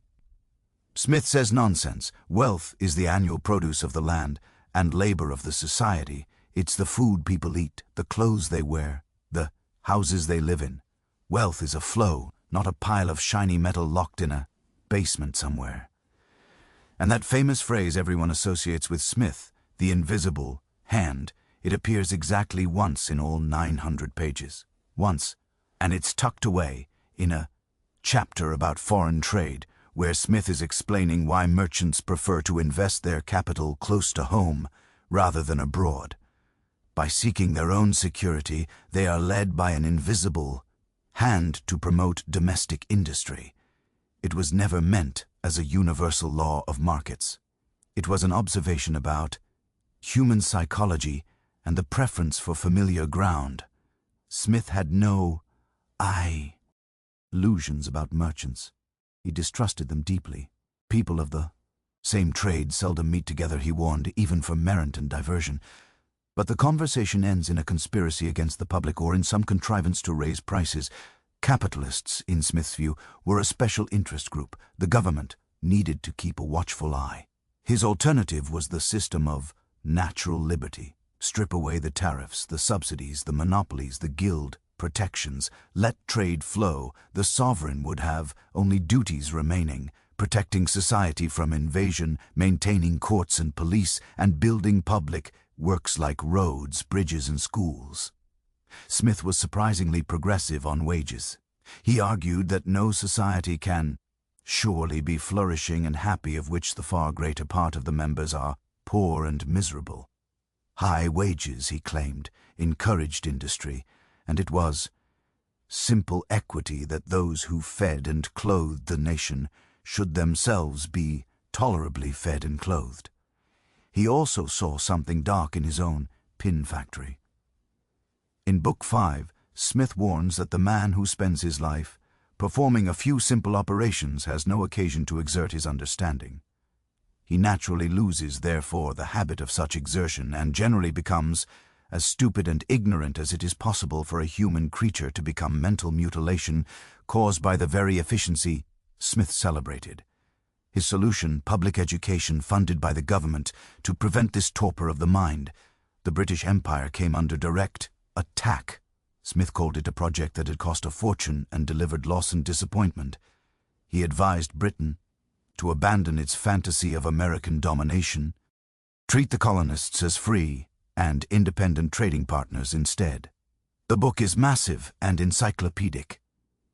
Smith says nonsense. Wealth is the annual produce of the land and labor of the society. It's the food people eat, the clothes they wear, the houses they live in. Wealth is a flow, not a pile of shiny metal locked in a basement somewhere. And that famous phrase everyone associates with Smith, the invisible hand, it appears exactly once in all 900 pages. Once, and it's tucked away in a chapter about foreign trade, where Smith is explaining why merchants prefer to invest their capital close to home rather than abroad. By seeking their own security, they are led by an invisible hand to promote domestic industry. It was never meant as a universal law of markets. It was an observation about human psychology and the preference for familiar ground. Smith had no illusions about merchants. He distrusted them deeply. People of the same trade seldom meet together, he warned, even for merriment and diversion. But the conversation ends in a conspiracy against the public or in some contrivance to raise prices. Capitalists, in Smith's view, were a special interest group. The government needed to keep a watchful eye. His alternative was the system of natural liberty. Strip away the tariffs, the subsidies, the monopolies, the guild protections. Let trade flow. The sovereign would have only duties remaining, protecting society from invasion, maintaining courts and police, and building public works like roads, bridges, and schools. Smith was surprisingly progressive on wages. He argued that no society can surely be flourishing and happy of which the far greater part of the members are poor and miserable. High wages, he claimed, encouraged industry, and it was simple equity that those who fed and clothed the nation should themselves be tolerably fed and clothed. He also saw something dark in his own pin factory. In Book 5, Smith warns that the man who spends his life performing a few simple operations has no occasion to exert his understanding. He naturally loses, therefore, the habit of such exertion and generally becomes as stupid and ignorant as it is possible for a human creature to become. Mental mutilation caused by the very efficiency Smith celebrated. His solution, public education funded by the government to prevent this torpor of the mind. The British Empire came under direct attack. Smith called it a project that had cost a fortune and delivered loss and disappointment. He advised Britain to abandon its fantasy of American domination, treat the colonists as free and independent trading partners instead. The book is massive and encyclopedic.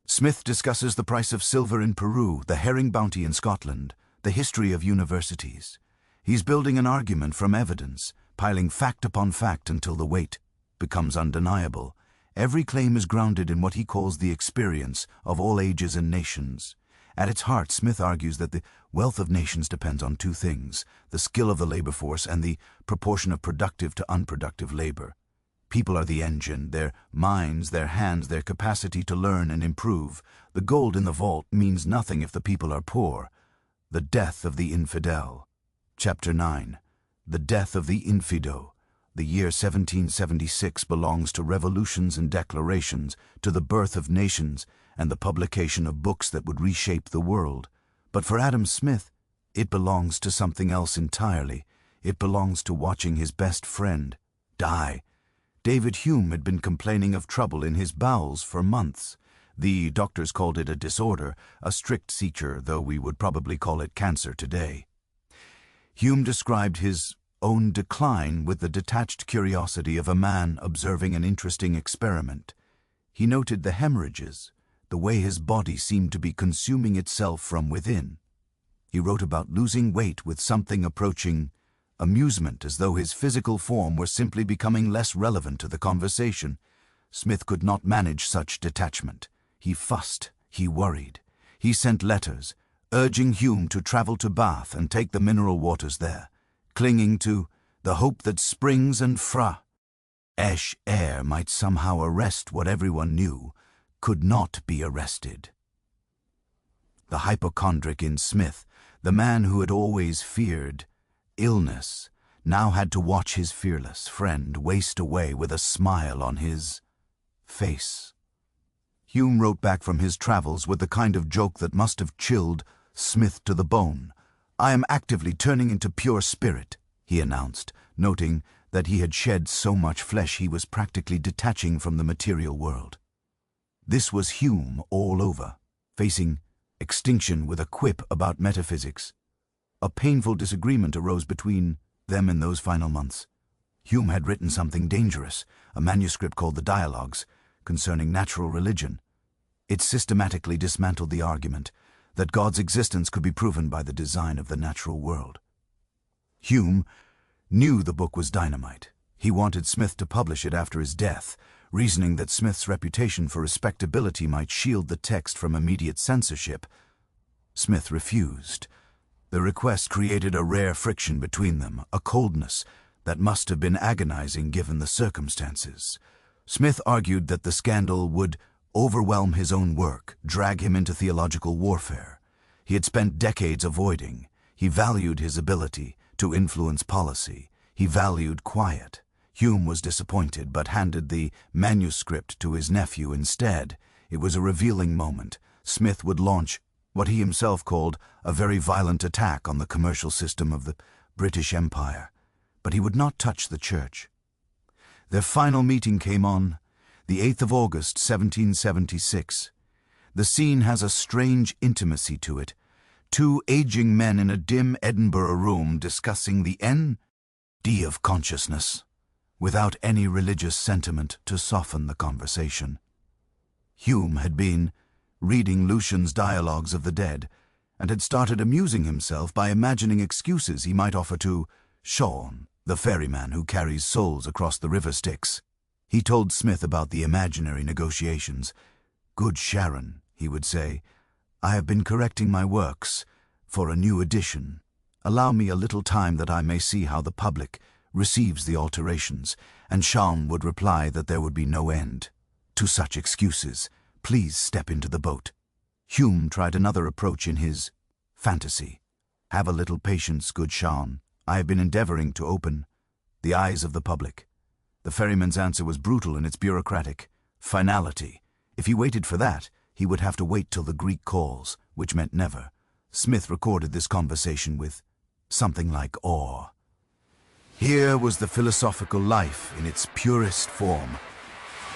Smith discusses the price of silver in Peru, the herring bounty in Scotland, the history of universities. He's building an argument from evidence, piling fact upon fact until the weight becomes undeniable. Every claim is grounded in what he calls the experience of all ages and nations. At its heart, Smith argues that the wealth of nations depends on two things: the skill of the labor force and the proportion of productive to unproductive labor. People are the engine, their minds, their hands, their capacity to learn and improve. The gold in the vault means nothing if the people are poor. The death of the infidel. Chapter 9. The death of the infido. The year 1776 belongs to revolutions and declarations, to the birth of nations, and the publication of books that would reshape the world. But for Adam Smith, it belongs to something else entirely. It belongs to watching his best friend die. David Hume had been complaining of trouble in his bowels for months. The doctors called it a disorder, a strict seizure, though we would probably call it cancer today. Hume described his own decline with the detached curiosity of a man observing an interesting experiment. He noted the hemorrhages, the way his body seemed to be consuming itself from within. He wrote about losing weight with something approaching amusement, as though his physical form were simply becoming less relevant to the conversation. Smith could not manage such detachment. He fussed, he worried. He sent letters, urging Hume to travel to Bath and take the mineral waters there, clinging to the hope that springs and fresh air might somehow arrest what everyone knew could not be arrested. The hypochondriac in Smith, the man who had always feared illness, now had to watch his fearless friend waste away with a smile on his face. Hume wrote back from his travels with the kind of joke that must have chilled Smith to the bone. "I am actively turning into pure spirit," he announced, noting that he had shed so much flesh he was practically detaching from the material world. This was Hume all over, facing extinction with a quip about metaphysics. A painful disagreement arose between them in those final months. Hume had written something dangerous, a manuscript called the Dialogues, concerning natural religion. It systematically dismantled the argument that God's existence could be proven by the design of the natural world. Hume knew the book was dynamite. He wanted Smith to publish it after his death, reasoning that Smith's reputation for respectability might shield the text from immediate censorship. Smith refused. The request created a rare friction between them, a coldness that must have been agonizing given the circumstances. Smith argued that the scandal would overwhelm his own work, drag him into theological warfare. He had spent decades avoiding. He valued his ability to influence policy. He valued quiet. Hume was disappointed, but handed the manuscript to his nephew instead. It was a revealing moment. Smith would launch what he himself called a very violent attack on the commercial system of the British Empire. But he would not touch the church. Their final meeting came on the 8th of August, 1776. The scene has a strange intimacy to it. Two aging men in a dim Edinburgh room discussing the end of consciousness, without any religious sentiment to soften the conversation. Hume had been reading Lucian's Dialogues of the Dead, and had started amusing himself by imagining excuses he might offer to Sean, the ferryman who carries souls across the river Styx. He told Smith about the imaginary negotiations. "Good Sharon," he would say, "I have been correcting my works for a new edition. Allow me a little time that I may see how the public receives the alterations," and Sean would reply that there would be no end to such excuses. "Please step into the boat." Hume tried another approach in his fantasy. "Have a little patience, good Sean. I have been endeavoring to open the eyes of the public." The ferryman's answer was brutal in its bureaucratic finality. If he waited for that, he would have to wait till the Greek calls, which meant never. Smith recorded this conversation with something like awe. Here was the philosophical life in its purest form,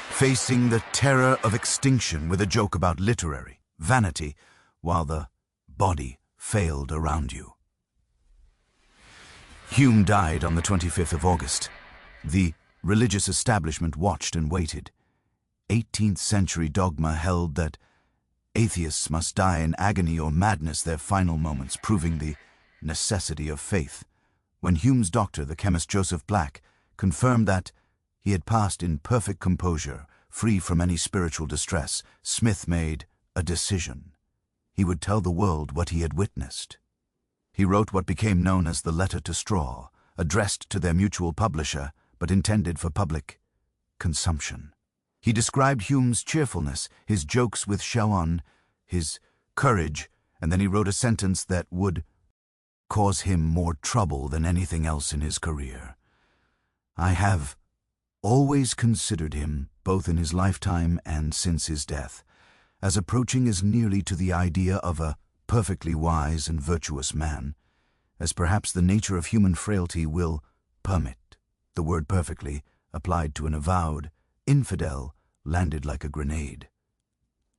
facing the terror of extinction with a joke about literary vanity, while the body failed around you. Hume died on the 25th of August. The religious establishment watched and waited. 18th century dogma held that atheists must die in agony or madness their final moments, proving the necessity of faith. When Hume's doctor, the chemist Joseph Black, confirmed that he had passed in perfect composure, free from any spiritual distress, Smith made a decision. He would tell the world what he had witnessed. He wrote what became known as the Letter to Straw, addressed to their mutual publisher, but intended for public consumption. He described Hume's cheerfulness, his jokes with Shawan, his courage, and then he wrote a sentence that would cause him more trouble than anything else in his career. I have always considered him, both in his lifetime and since his death, as approaching as nearly to the idea of a perfectly wise and virtuous man as perhaps the nature of human frailty will permit. The word perfectly, applied to an avowed infidel, landed like a grenade.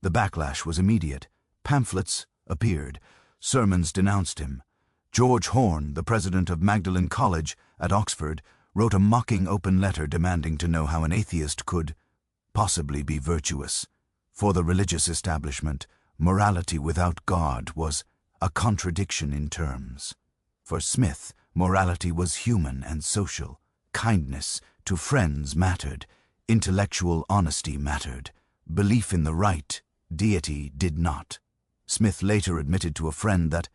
The backlash was immediate. Pamphlets appeared. Sermons denounced him. George Horne, the president of Magdalen College at Oxford, wrote a mocking open letter demanding to know how an atheist could possibly be virtuous. For the religious establishment, morality without God was a contradiction in terms. For Smith, morality was human and social. Kindness to friends mattered. Intellectual honesty mattered. Belief in the right deity did not. Smith later admitted to a friend that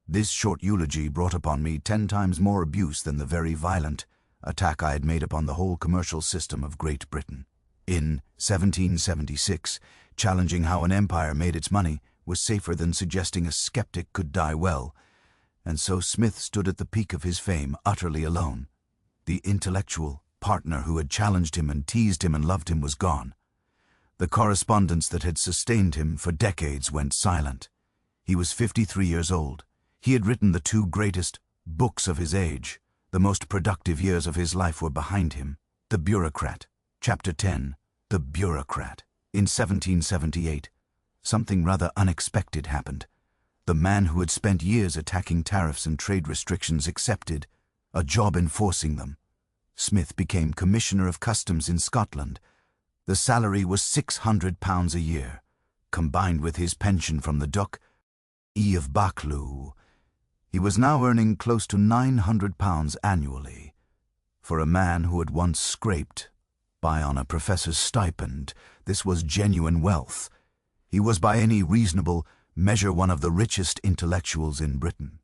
this short eulogy brought upon me 10 times more abuse than the very violent attack I had made upon the whole commercial system of Great Britain. In 1776, challenging how an empire made its money was safer than suggesting a skeptic could die well, and so Smith stood at the peak of his fame, utterly alone. The intellectual partner who had challenged him and teased him and loved him was gone. The correspondence that had sustained him for decades went silent. He was 53 years old. He had written the 2 greatest books of his age. The most productive years of his life were behind him. The Bureaucrat, Chapter 10, The Bureaucrat. In 1778, something rather unexpected happened. The man who had spent years attacking tariffs and trade restrictions accepted a job enforcing them. Smith became Commissioner of Customs in Scotland. The salary was £600 a year. Combined with his pension from the Duc of Buccleuch, he was now earning close to £900 annually. For a man who had once scraped by on a professor's stipend, this was genuine wealth. He was by any reasonable measure one of the richest intellectuals in Britain.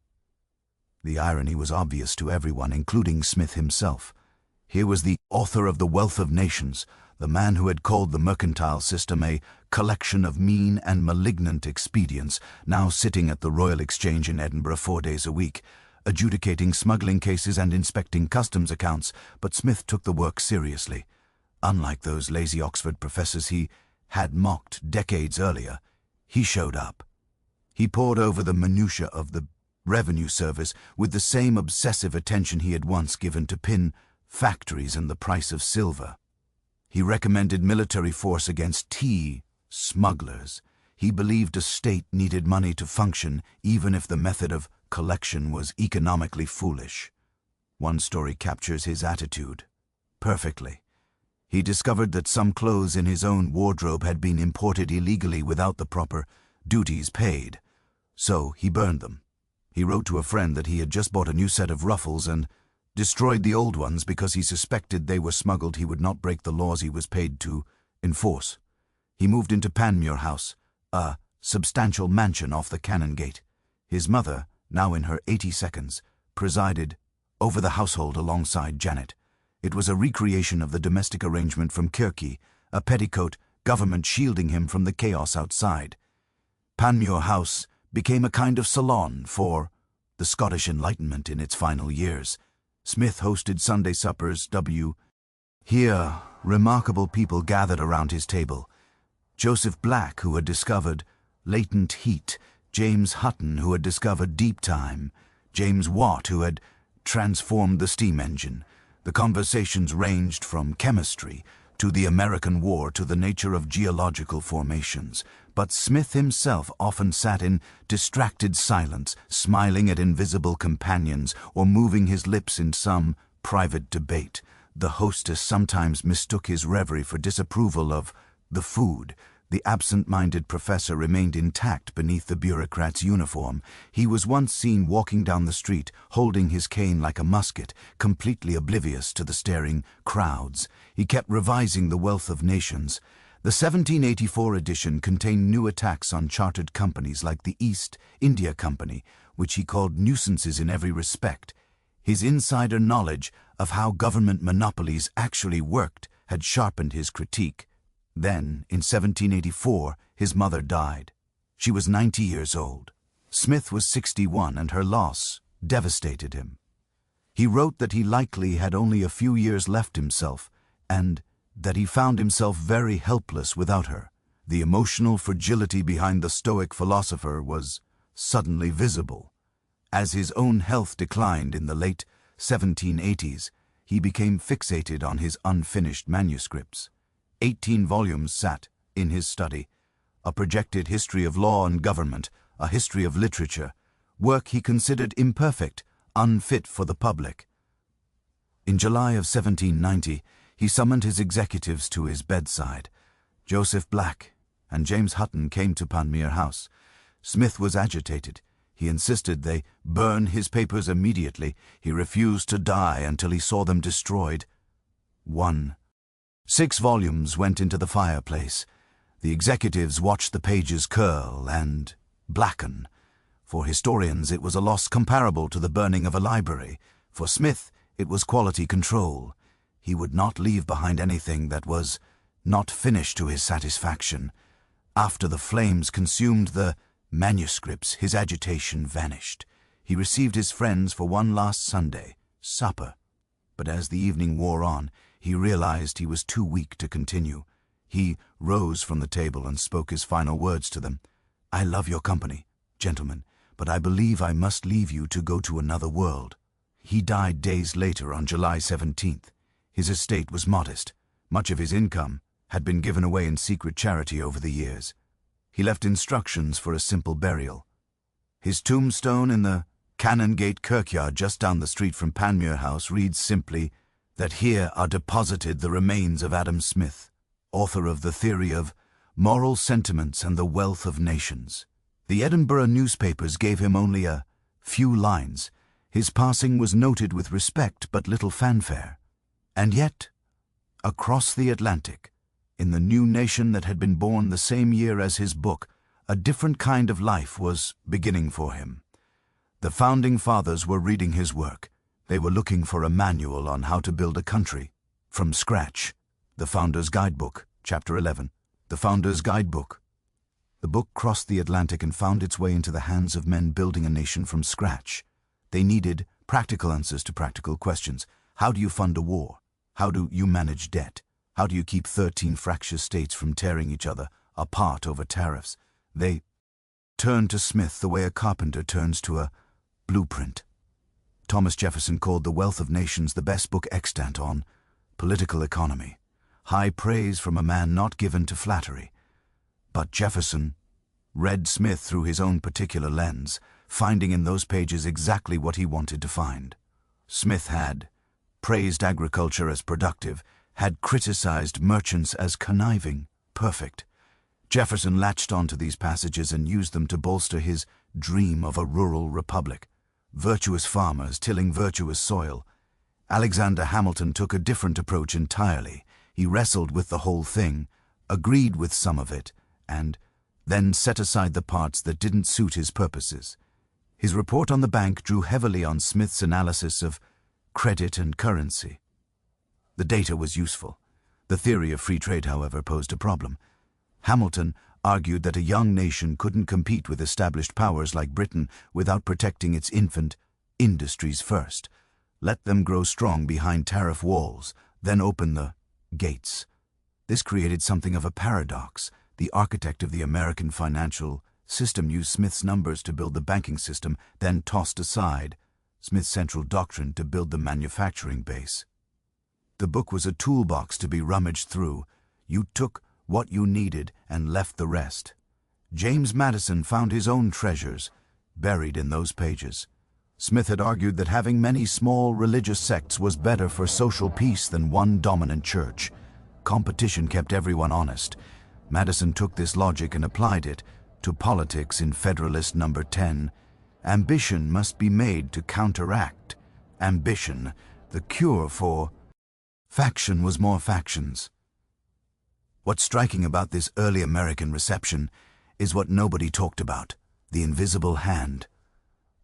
The irony was obvious to everyone, including Smith himself. Here was the author of The Wealth of Nations, the man who had called the mercantile system a collection of mean and malignant expedients, now sitting at the Royal Exchange in Edinburgh 4 days a week, adjudicating smuggling cases and inspecting customs accounts. But Smith took the work seriously. Unlike those lazy Oxford professors he had mocked decades earlier, he showed up. He pored over the minutiae of the revenue service with the same obsessive attention he had once given to pin factories and the price of silver. He recommended military force against tea smugglers. He believed a state needed money to function, even if the method of collection was economically foolish. One story captures his attitude perfectly. He discovered that some clothes in his own wardrobe had been imported illegally without the proper duties paid. So he burned them. He wrote to a friend that he had just bought a new set of ruffles and destroyed the old ones because he suspected they were smuggled. He would not break the laws he was paid to enforce. He moved into Panmure House, a substantial mansion off the Canongate. His mother, now in her 82nd, presided over the household alongside Janet. It was a recreation of the domestic arrangement from Kirky, a petticoat government shielding him from the chaos outside. Panmure House became a kind of salon for the Scottish Enlightenment in its final years. Smith hosted Sunday suppers. Here, remarkable people gathered around his table. Joseph Black, who had discovered latent heat, James Hutton, who had discovered deep time, James Watt, who had transformed the steam engine. The conversations ranged from chemistry to the American War, to the nature of geological formations. But Smith himself often sat in distracted silence, smiling at invisible companions or moving his lips in some private debate. The hostess sometimes mistook his reverie for disapproval of the food. The absent-minded professor remained intact beneath the bureaucrat's uniform. He was once seen walking down the street, holding his cane like a musket, completely oblivious to the staring crowds. He kept revising The Wealth of Nations. The 1784 edition contained new attacks on chartered companies like the East India Company, which he called nuisances in every respect. His insider knowledge of how government monopolies actually worked had sharpened his critique. Then, in 1784, his mother died. She was 90 years old. Smith was 61, and her loss devastated him. He wrote that he likely had only a few years left himself, and that he found himself very helpless without her. The emotional fragility behind the Stoic philosopher was suddenly visible. As his own health declined in the late 1780s, he became fixated on his unfinished manuscripts. 18 volumes sat in his study, a projected history of law and government, a history of literature, work he considered imperfect, unfit for the public. In July of 1790, he summoned his executives to his bedside. Joseph Black and James Hutton came to Panmure House. Smith was agitated. He insisted they burn his papers immediately. He refused to die until he saw them destroyed. 6 volumes went into the fireplace. The executives watched the pages curl and blacken. For historians, it was a loss comparable to the burning of a library. For Smith, it was quality control. He would not leave behind anything that was not finished to his satisfaction. After the flames consumed the manuscripts, his agitation vanished. He received his friends for one last Sunday supper. But as the evening wore on, he realized he was too weak to continue. He rose from the table and spoke his final words to them. "I love your company, gentlemen, but I believe I must leave you to go to another world." He died days later on July 17th. His estate was modest. Much of his income had been given away in secret charity over the years. He left instructions for a simple burial. His tombstone in the Canongate Kirkyard just down the street from Panmure House reads simply that here are deposited the remains of Adam Smith, author of the theory of moral sentiments and the wealth of nations. The Edinburgh newspapers gave him only a few lines. His passing was noted with respect but little fanfare. And yet, across the Atlantic, in the new nation that had been born the same year as his book, a different kind of life was beginning for him. The Founding Fathers were reading his work. They were looking for a manual on how to build a country from scratch. The Founder's Guidebook, Chapter 11. The Founder's Guidebook. The book crossed the Atlantic and found its way into the hands of men building a nation from scratch. They needed practical answers to practical questions. How do you fund a war? How do you manage debt? How do you keep 13 fractious states from tearing each other apart over tariffs? They turned to Smith the way a carpenter turns to a blueprint. Thomas Jefferson called The Wealth of Nations the best book extant on political economy. High praise from a man not given to flattery. But Jefferson read Smith through his own particular lens, finding in those pages exactly what he wanted to find. Smith had praised agriculture as productive, had criticized merchants as conniving, perfect. Jefferson latched onto these passages and used them to bolster his dream of a rural republic. Virtuous farmers tilling virtuous soil. Alexander Hamilton took a different approach entirely. He wrestled with the whole thing, agreed with some of it, and then set aside the parts that didn't suit his purposes. His report on the bank drew heavily on Smith's analysis of credit and currency. The data was useful. The theory of free trade, however, posed a problem. Hamilton argued that a young nation couldn't compete with established powers like Britain without protecting its infant industries first. Let them grow strong behind tariff walls, then open the gates. This created something of a paradox. The architect of the American financial system used Smith's numbers to build the banking system, then tossed aside Smith's central doctrine to build the manufacturing base. The book was a toolbox to be rummaged through. You took what you needed and left the rest. James Madison found his own treasures buried in those pages. Smith had argued that having many small religious sects was better for social peace than one dominant church. Competition kept everyone honest. Madison took this logic and applied it to politics in Federalist Number 10. Ambition must be made to counteract ambition. The cure for faction was more factions. What's striking about this early American reception is what nobody talked about: the invisible hand.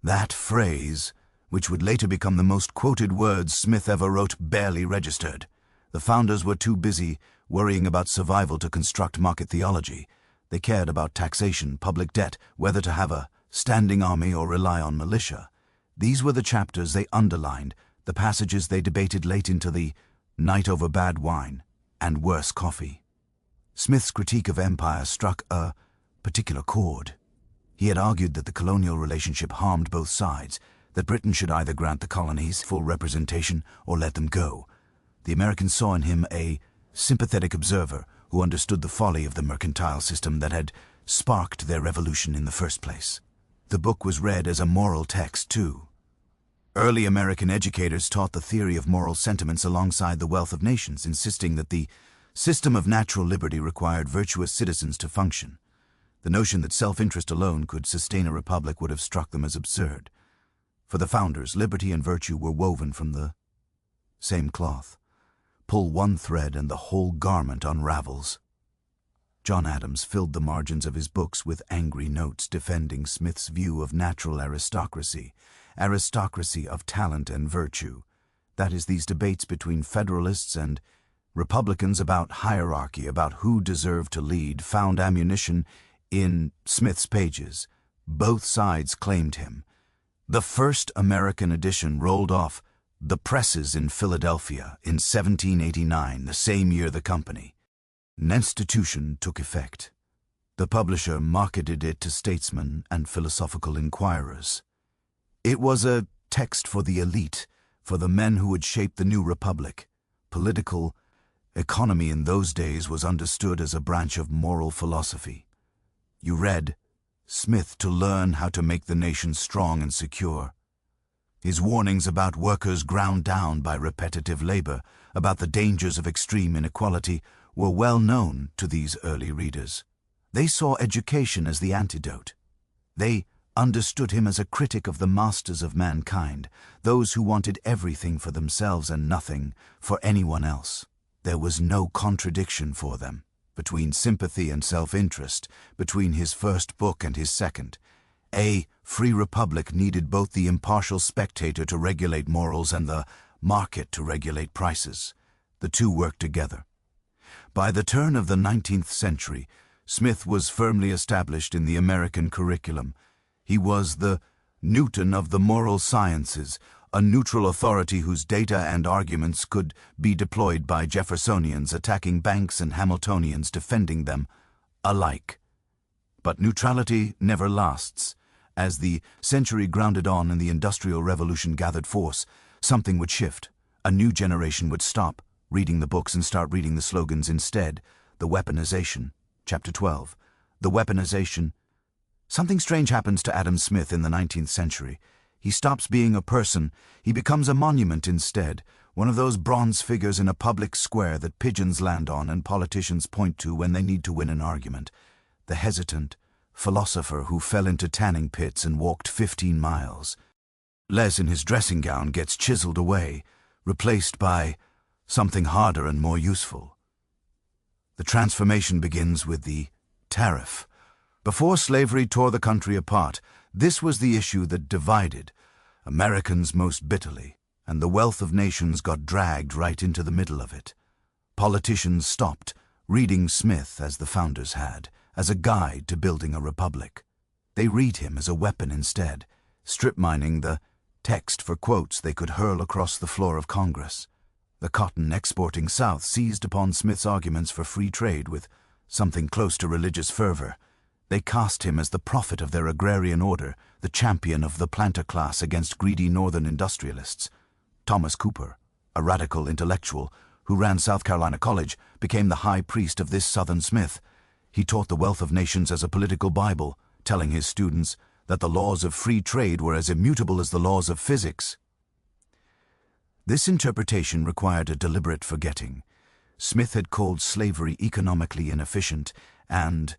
That phrase, which would later become the most quoted words Smith ever wrote, barely registered. The founders were too busy worrying about survival to construct market theology. They cared about taxation, public debt, whether to have a standing army or rely on militia. These were the chapters they underlined, the passages they debated late into the night over bad wine and worse coffee. Smith's critique of empire struck a particular chord. He had argued that the colonial relationship harmed both sides, that Britain should either grant the colonies full representation or let them go. The Americans saw in him a sympathetic observer who understood the folly of the mercantile system that had sparked their revolution in the first place. The book was read as a moral text, too. Early American educators taught the theory of moral sentiments alongside the wealth of nations, insisting that the system of natural liberty required virtuous citizens to function. The notion that self-interest alone could sustain a republic would have struck them as absurd. For the founders, liberty and virtue were woven from the same cloth. Pull one thread and the whole garment unravels. John Adams filled the margins of his books with angry notes defending Smith's view of natural aristocracy of talent and virtue. That is, these debates between Federalists and Republicans about hierarchy, about who deserved to lead, found ammunition in Smith's pages. Both sides claimed him. The first American edition rolled off the presses in Philadelphia in 1789, the same year the company. An institution took effect. The publisher marketed it to statesmen and philosophical inquirers. It was a text for the elite, for the men who would shape the new republic. Political economy in those days was understood as a branch of moral philosophy. You read Smith to learn how to make the nation strong and secure. His warnings about workers ground down by repetitive labor, about the dangers of extreme inequality, were well known to these early readers. They saw education as the antidote. They understood him as a critic of the masters of mankind, those who wanted everything for themselves and nothing for anyone else. There was no contradiction for them between sympathy and self-interest, between his first book and his second. A free republic needed both the impartial spectator to regulate morals and the market to regulate prices. The two worked together. By the turn of the 19th century, Smith was firmly established in the American curriculum. He was the Newton of the moral sciences, a neutral authority whose data and arguments could be deployed by Jeffersonians attacking Banks and Hamiltonians defending them alike. But neutrality never lasts. As the century grounded on and the Industrial Revolution gathered force, something would shift. A new generation would stop reading the books and start reading the slogans instead. The weaponization. Chapter 12. The weaponization. Something strange happens to Adam Smith in the 19th century. He stops being a person. He becomes a monument instead, one of those bronze figures in a public square that pigeons land on and politicians point to when they need to win an argument. The hesitant philosopher who fell into tanning pits and walked 15 miles. Les in his dressing gown gets chiseled away, replaced by something harder and more useful. The transformation begins with the tariff. Before slavery tore the country apart, this was the issue that divided Americans most bitterly, and the wealth of nations got dragged right into the middle of it. Politicians stopped reading Smith as the founders had, as a guide to building a republic. They read him as a weapon instead, strip-mining the text for quotes they could hurl across the floor of Congress. The cotton-exporting South seized upon Smith's arguments for free trade with something close to religious fervor. They cast him as the prophet of their agrarian order, the champion of the planter class against greedy northern industrialists. Thomas Cooper, a radical intellectual, who ran South Carolina College, became the high priest of this Southern Smith. He taught The Wealth of Nations as a political Bible, telling his students that the laws of free trade were as immutable as the laws of physics. This interpretation required a deliberate forgetting. Smith had called slavery economically inefficient and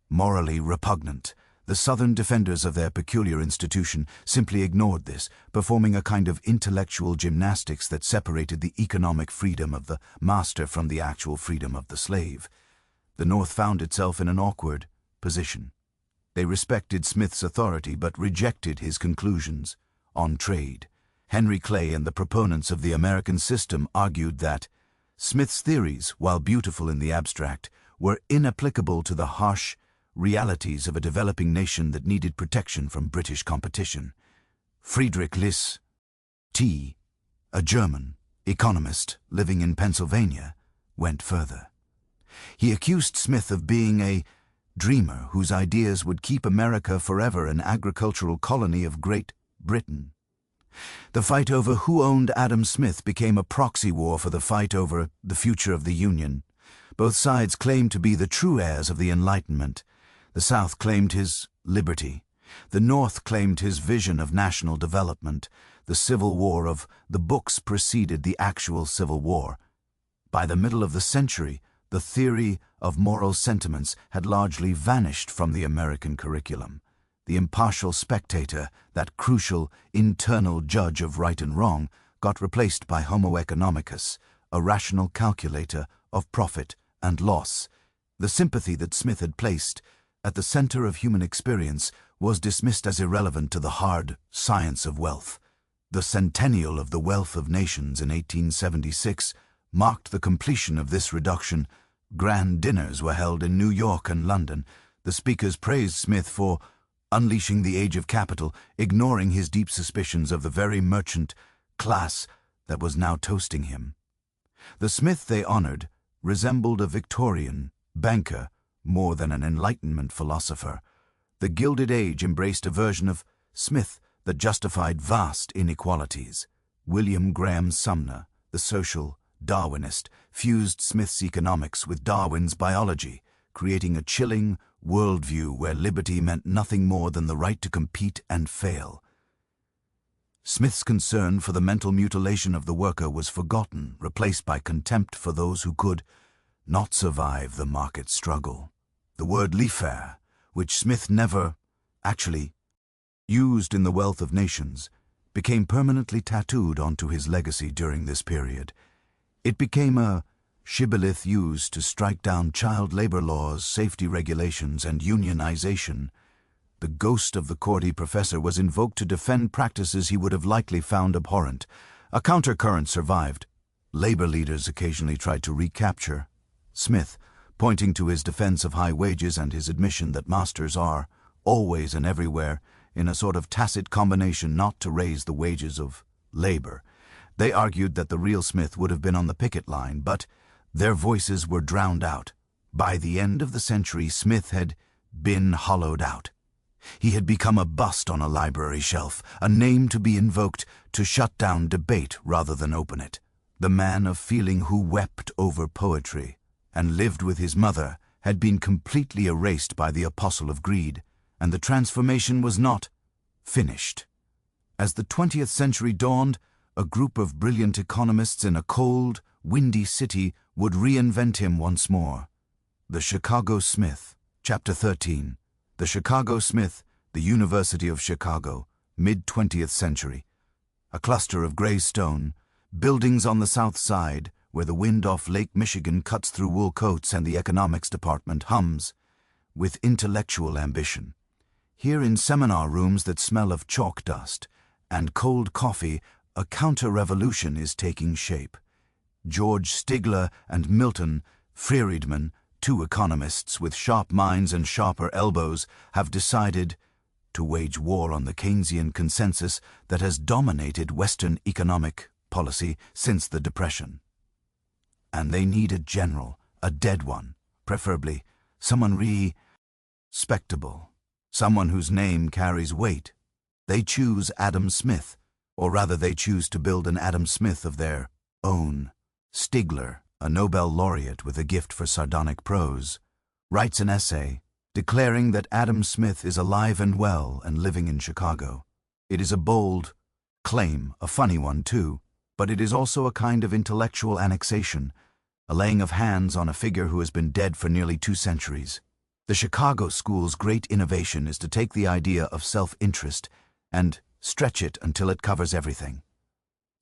morally repugnant. The Southern defenders of their peculiar institution simply ignored this, performing a kind of intellectual gymnastics that separated the economic freedom of the master from the actual freedom of the slave. The North found itself in an awkward position. They respected Smith's authority but rejected his conclusions on trade. Henry Clay and the proponents of the American system argued that Smith's theories, while beautiful in the abstract, were inapplicable to the harsh realities of a developing nation that needed protection from British competition. Friedrich List, a German economist living in Pennsylvania, went further. He accused Smith of being a dreamer whose ideas would keep America forever an agricultural colony of Great Britain. The fight over who owned Adam Smith became a proxy war for the fight over the future of the Union. Both sides claimed to be the true heirs of the Enlightenment. The South claimed his liberty. The North claimed his vision of national development. The Civil War of the books preceded the actual Civil War. By the middle of the century, the theory of moral sentiments had largely vanished from the American curriculum. The impartial spectator, that crucial internal judge of right and wrong, got replaced by Homo economicus, a rational calculator of profit and loss. The sympathy that Smith had placed at the center of human experience was dismissed as irrelevant to the hard science of wealth. The centennial of the Wealth of Nations in 1876 marked the completion of this reduction. Grand dinners were held in New York and London. The speakers praised Smith for unleashing the age of capital, ignoring his deep suspicions of the very merchant class that was now toasting him. The Smith they honored resembled a Victorian banker more than an Enlightenment philosopher. The Gilded Age embraced a version of Smith that justified vast inequalities. William Graham Sumner, the social Darwinist, fused Smith's economics with Darwin's biology, creating a chilling worldview where liberty meant nothing more than the right to compete and fail. Smith's concern for the mental mutilation of the worker was forgotten, replaced by contempt for those who could not survive the market struggle. The word laissez-faire, which Smith never actually used in The Wealth of Nations, became permanently tattooed onto his legacy during this period. It became a shibboleth used to strike down child labor laws, safety regulations, and unionization. The ghost of the Cordy professor was invoked to defend practices he would have likely found abhorrent. A countercurrent survived. Labor leaders occasionally tried to recapture Smith, pointing to his defense of high wages and his admission that masters are, always and everywhere, in a sort of tacit combination not to raise the wages of labor. They argued that the real Smith would have been on the picket line, but their voices were drowned out. By the end of the century, Smith had been hollowed out. He had become a bust on a library shelf, a name to be invoked to shut down debate rather than open it. The man of feeling who wept over poetry and lived with his mother had been completely erased by the apostle of greed, and the transformation was not finished. As the 20th century dawned, a group of brilliant economists in a cold, windy city would reinvent him once more. The Chicago Smith, Chapter 13. The Chicago Smith, the University of Chicago, mid-20th century. A cluster of gray stone, buildings on the south side, where the wind off Lake Michigan cuts through wool coats and the economics department hums with intellectual ambition. Here in seminar rooms that smell of chalk dust and cold coffee, a counter-revolution is taking shape. George Stigler and Milton Friedman, two economists with sharp minds and sharper elbows, have decided to wage war on the Keynesian consensus that has dominated Western economic policy since the Depression. And they need a general, a dead one, preferably someone respectable, someone whose name carries weight. They choose Adam Smith, or rather they choose to build an Adam Smith of their own. Stigler, a Nobel laureate with a gift for sardonic prose, writes an essay declaring that Adam Smith is alive and well and living in Chicago. It is a bold claim, a funny one too, but it is also a kind of intellectual annexation, a laying of hands on a figure who has been dead for nearly 2 centuries. The Chicago school's great innovation is to take the idea of self-interest and stretch it until it covers everything.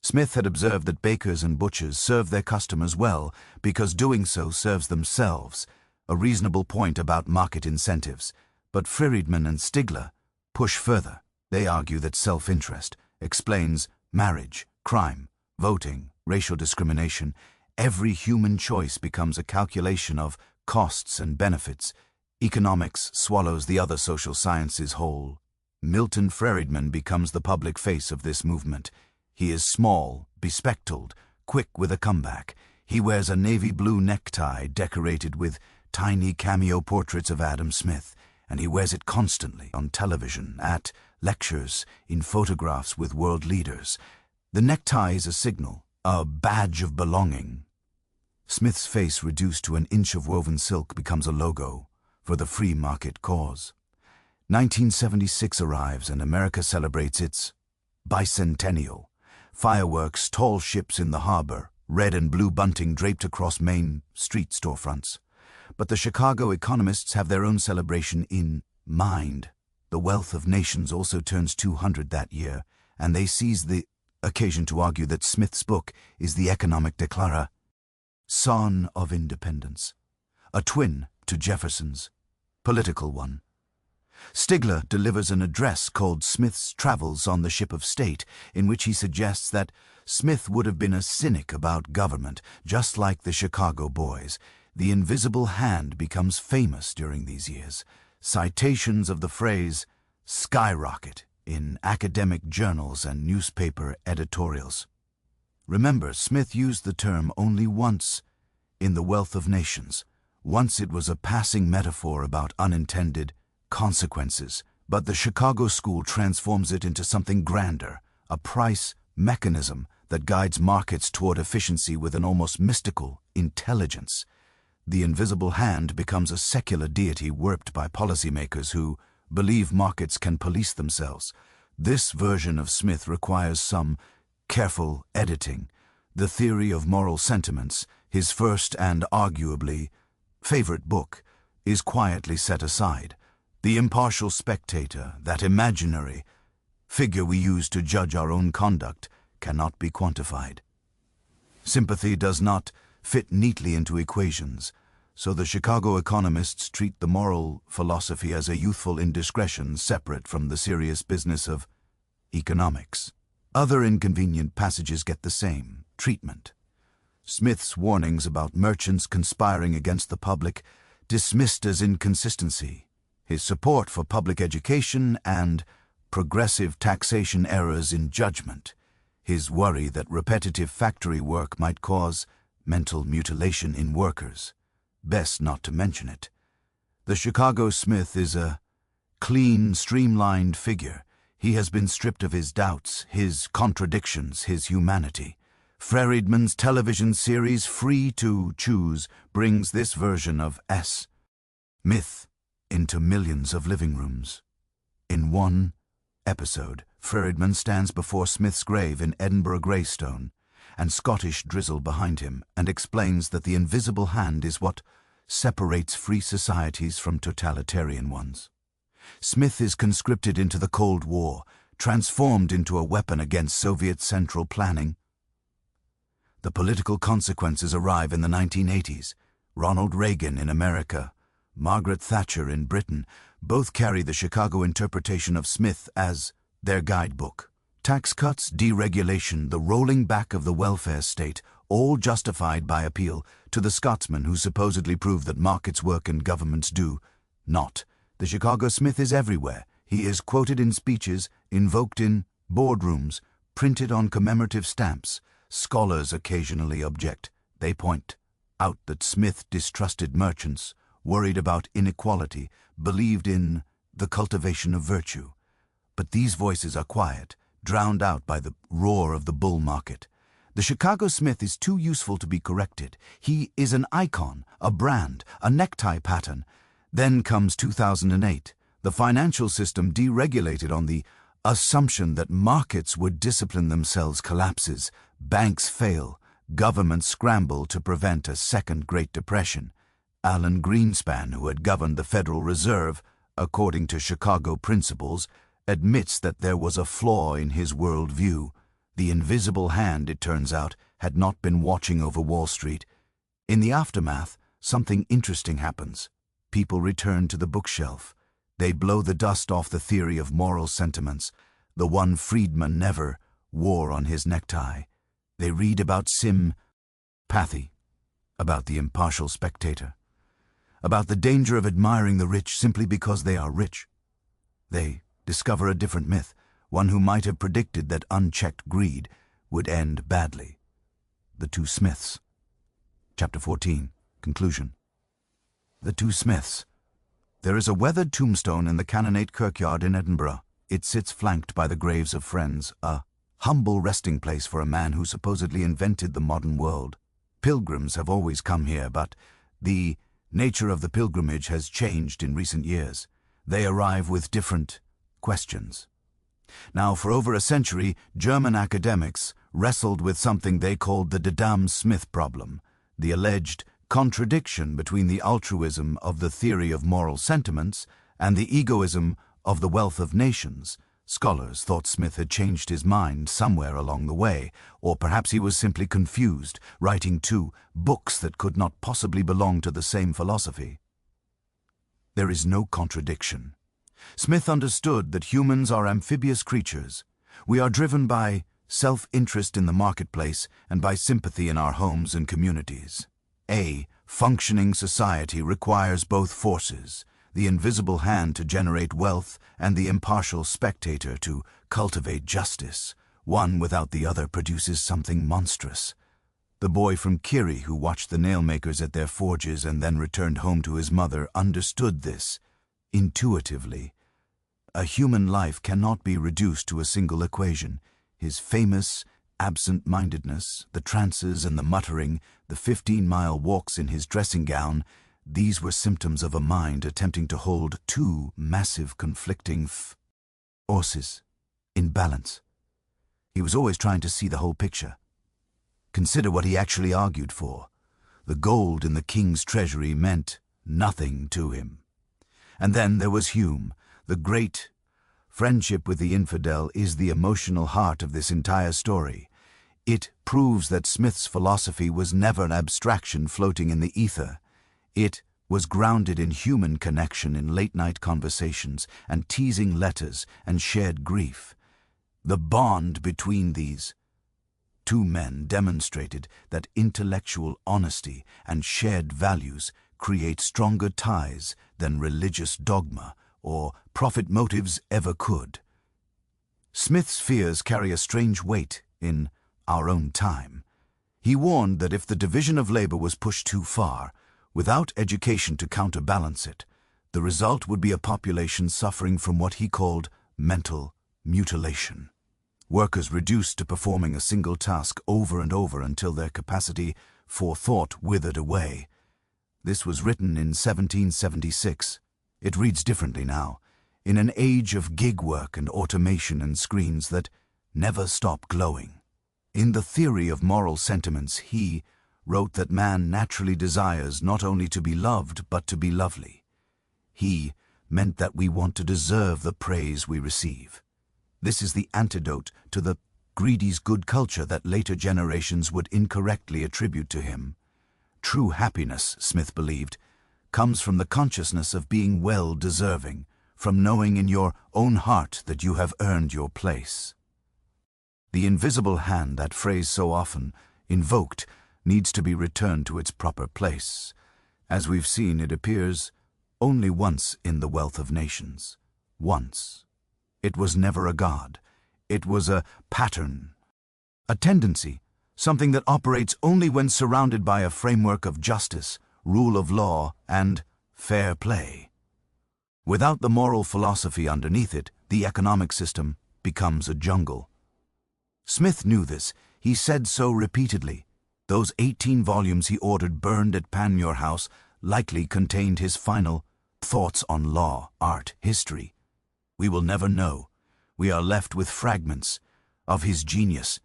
Smith had observed that bakers and butchers serve their customers well because doing so serves themselves, a reasonable point about market incentives. But Friedman and Stigler push further. They argue that self-interest explains marriage, crime, voting, racial discrimination. Every human choice becomes a calculation of costs and benefits. Economics swallows the other social sciences whole. Milton Friedman becomes the public face of this movement. He is small, bespectacled, quick with a comeback. He wears a navy blue necktie decorated with tiny cameo portraits of Adam Smith, and he wears it constantly on television, at lectures, in photographs with world leaders. The necktie is a signal, a badge of belonging. Smith's face reduced to an inch of woven silk becomes a logo for the free market cause. 1976 arrives and America celebrates its bicentennial. Fireworks, tall ships in the harbor, red and blue bunting draped across Main Street storefronts. But the Chicago economists have their own celebration in mind. The wealth of nations also turns 200 that year, and they seize the occasion to argue that Smith's book is the economic declaration of independence, a twin to Jefferson's political one. Stigler delivers an address called Smith's Travels on the Ship of State, in which he suggests that Smith would have been a cynic about government, just like the Chicago boys. The invisible hand becomes famous during these years. Citations of the phrase skyrocket in academic journals and newspaper editorials. Remember, Smith used the term only once in The Wealth of Nations. Once it was a passing metaphor about unintended consequences, but the Chicago school transforms it into something grander, a price mechanism that guides markets toward efficiency with an almost mystical intelligence. The invisible hand becomes a secular deity worshiped by policymakers who believe markets can police themselves. This version of Smith requires some careful editing. The Theory of Moral Sentiments, his first and arguably favorite book, is quietly set aside. The impartial spectator, that imaginary figure we use to judge our own conduct, cannot be quantified. Sympathy does not fit neatly into equations, so the Chicago economists treat the moral philosophy as a youthful indiscretion separate from the serious business of economics. Other inconvenient passages get the same treatment. Smith's warnings about merchants conspiring against the public dismissed as inconsistency. His support for public education and progressive taxation errors in judgment. His worry that repetitive factory work might cause mental mutilation in workers. Best not to mention it. The Chicago Smith is a clean, streamlined figure. He has been stripped of his doubts, his contradictions, his humanity. Friedman's television series Free to Choose brings this version of S. Myth into millions of living rooms. In one episode, Friedman stands before Smith's grave in Edinburgh Greystone, and Scottish drizzle behind him, and explains that the invisible hand is what separates free societies from totalitarian ones. Smith is conscripted into the Cold War, transformed into a weapon against Soviet central planning. The political consequences arrive in the 1980s. Ronald Reagan in America, Margaret Thatcher in Britain, both carry the Chicago interpretation of Smith as their guidebook. Tax cuts, deregulation, the rolling back of the welfare state, all justified by appeal to the Scotsman who supposedly proved that markets work and governments do not. The Chicago Smith is everywhere. He is quoted in speeches, invoked in boardrooms, printed on commemorative stamps. Scholars occasionally object. They point out that Smith distrusted merchants, worried about inequality, believed in the cultivation of virtue. But these voices are quiet, drowned out by the roar of the bull market. The Chicago Smith is too useful to be corrected. He is an icon, a brand, a necktie pattern. Then comes 2008. The financial system deregulated on the assumption that markets would discipline themselves collapses, banks fail, governments scramble to prevent a second Great Depression. Alan Greenspan, who had governed the Federal Reserve, according to Chicago principles, admits that there was a flaw in his worldview. The invisible hand, it turns out, had not been watching over Wall Street. In the aftermath, something interesting happens. People return to the bookshelf. They blow the dust off the theory of moral sentiments, the one Friedman never wore on his necktie. They read about sympathy, about the impartial spectator, about the danger of admiring the rich simply because they are rich. They discover a different myth, one who might have predicted that unchecked greed would end badly. The Two Smiths. Chapter 14. Conclusion. The Two Smiths. There is a weathered tombstone in the Canonate Kirkyard in Edinburgh. It sits flanked by the graves of friends, a humble resting place for a man who supposedly invented the modern world. Pilgrims have always come here, but the nature of the pilgrimage has changed in recent years. They arrive with different questions. Now, for over a century, German academics wrestled with something they called the Adam Smith problem, the alleged contradiction between the altruism of the theory of moral sentiments and the egoism of the wealth of nations. Scholars thought Smith had changed his mind somewhere along the way, or perhaps he was simply confused, writing two books that could not possibly belong to the same philosophy. There is no contradiction. Smith understood that humans are amphibious creatures. We are driven by self-interest in the marketplace and by sympathy in our homes and communities. A functioning society requires both forces, the invisible hand to generate wealth and the impartial spectator to cultivate justice. One without the other produces something monstrous. The boy from Kiri who watched the nailmakers at their forges and then returned home to his mother understood this intuitively. A human life cannot be reduced to a single equation. His famous absent-mindedness, the trances and the muttering, the 15-mile walks in his dressing gown, these were symptoms of a mind attempting to hold two massive conflicting forces in balance. He was always trying to see the whole picture. Consider what he actually argued for. The gold in the king's treasury meant nothing to him. And then there was Hume, the great. Friendship with the infidel is the emotional heart of this entire story. It proves that Smith's philosophy was never an abstraction floating in the ether. It was grounded in human connection in late-night conversations and teasing letters and shared grief. The bond between these two men demonstrated that intellectual honesty and shared values create stronger ties than religious dogma or profit motives ever could. Smith's fears carry a strange weight in our own time. He warned that if the division of labor was pushed too far, without education to counterbalance it, the result would be a population suffering from what he called mental mutilation. Workers reduced to performing a single task over and over until their capacity for thought withered away. This was written in 1776. It reads differently now, in an age of gig work and automation and screens that never stop glowing. In the theory of moral sentiments, he wrote that man naturally desires not only to be loved, but to be lovely. He meant that we want to deserve the praise we receive. This is the antidote to the greedy's good culture that later generations would incorrectly attribute to him. True happiness, Smith believed, comes from the consciousness of being well-deserving, from knowing in your own heart that you have earned your place. The invisible hand, that phrase so often invoked, needs to be returned to its proper place. As we've seen, it appears only once in The Wealth of Nations. Once. It was never a god. It was a pattern, a tendency, something that operates only when surrounded by a framework of justice, rule of law, and fair play. Without the moral philosophy underneath it, the economic system becomes a jungle. Smith knew this. He said so repeatedly. Those 18 volumes he ordered burned at Panmure House likely contained his final thoughts on law, art, history. We will never know. We are left with fragments of his genius,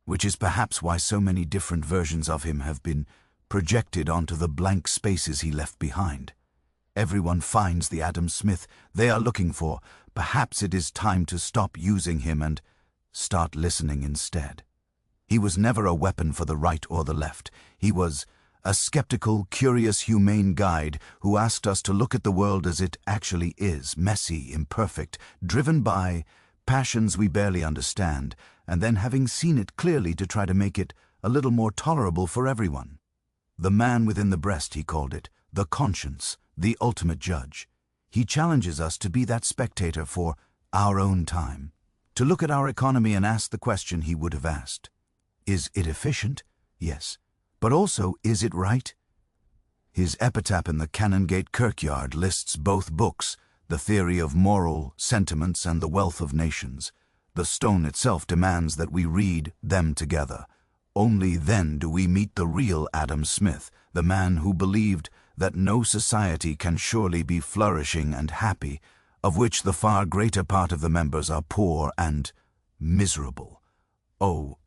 which is perhaps why so many different versions of him have been projected onto the blank spaces he left behind. Everyone finds the Adam Smith they are looking for. Perhaps it is time to stop using him and start listening instead. He was never a weapon for the right or the left. He was a skeptical, curious, humane guide who asked us to look at the world as it actually is, messy, imperfect, driven by passions we barely understand, and then having seen it clearly to try to make it a little more tolerable for everyone. The man within the breast, he called it, the conscience, the ultimate judge. He challenges us to be that spectator for our own time, to look at our economy and ask the question he would have asked. Is it efficient? Yes. But also, is it right? His epitaph in the Canongate Kirkyard lists both books, The Theory of Moral Sentiments and The Wealth of Nations. The stone itself demands that we read them together. Only then do we meet the real Adam Smith, the man who believed that no society can surely be flourishing and happy, of which the far greater part of the members are poor and miserable. Oh,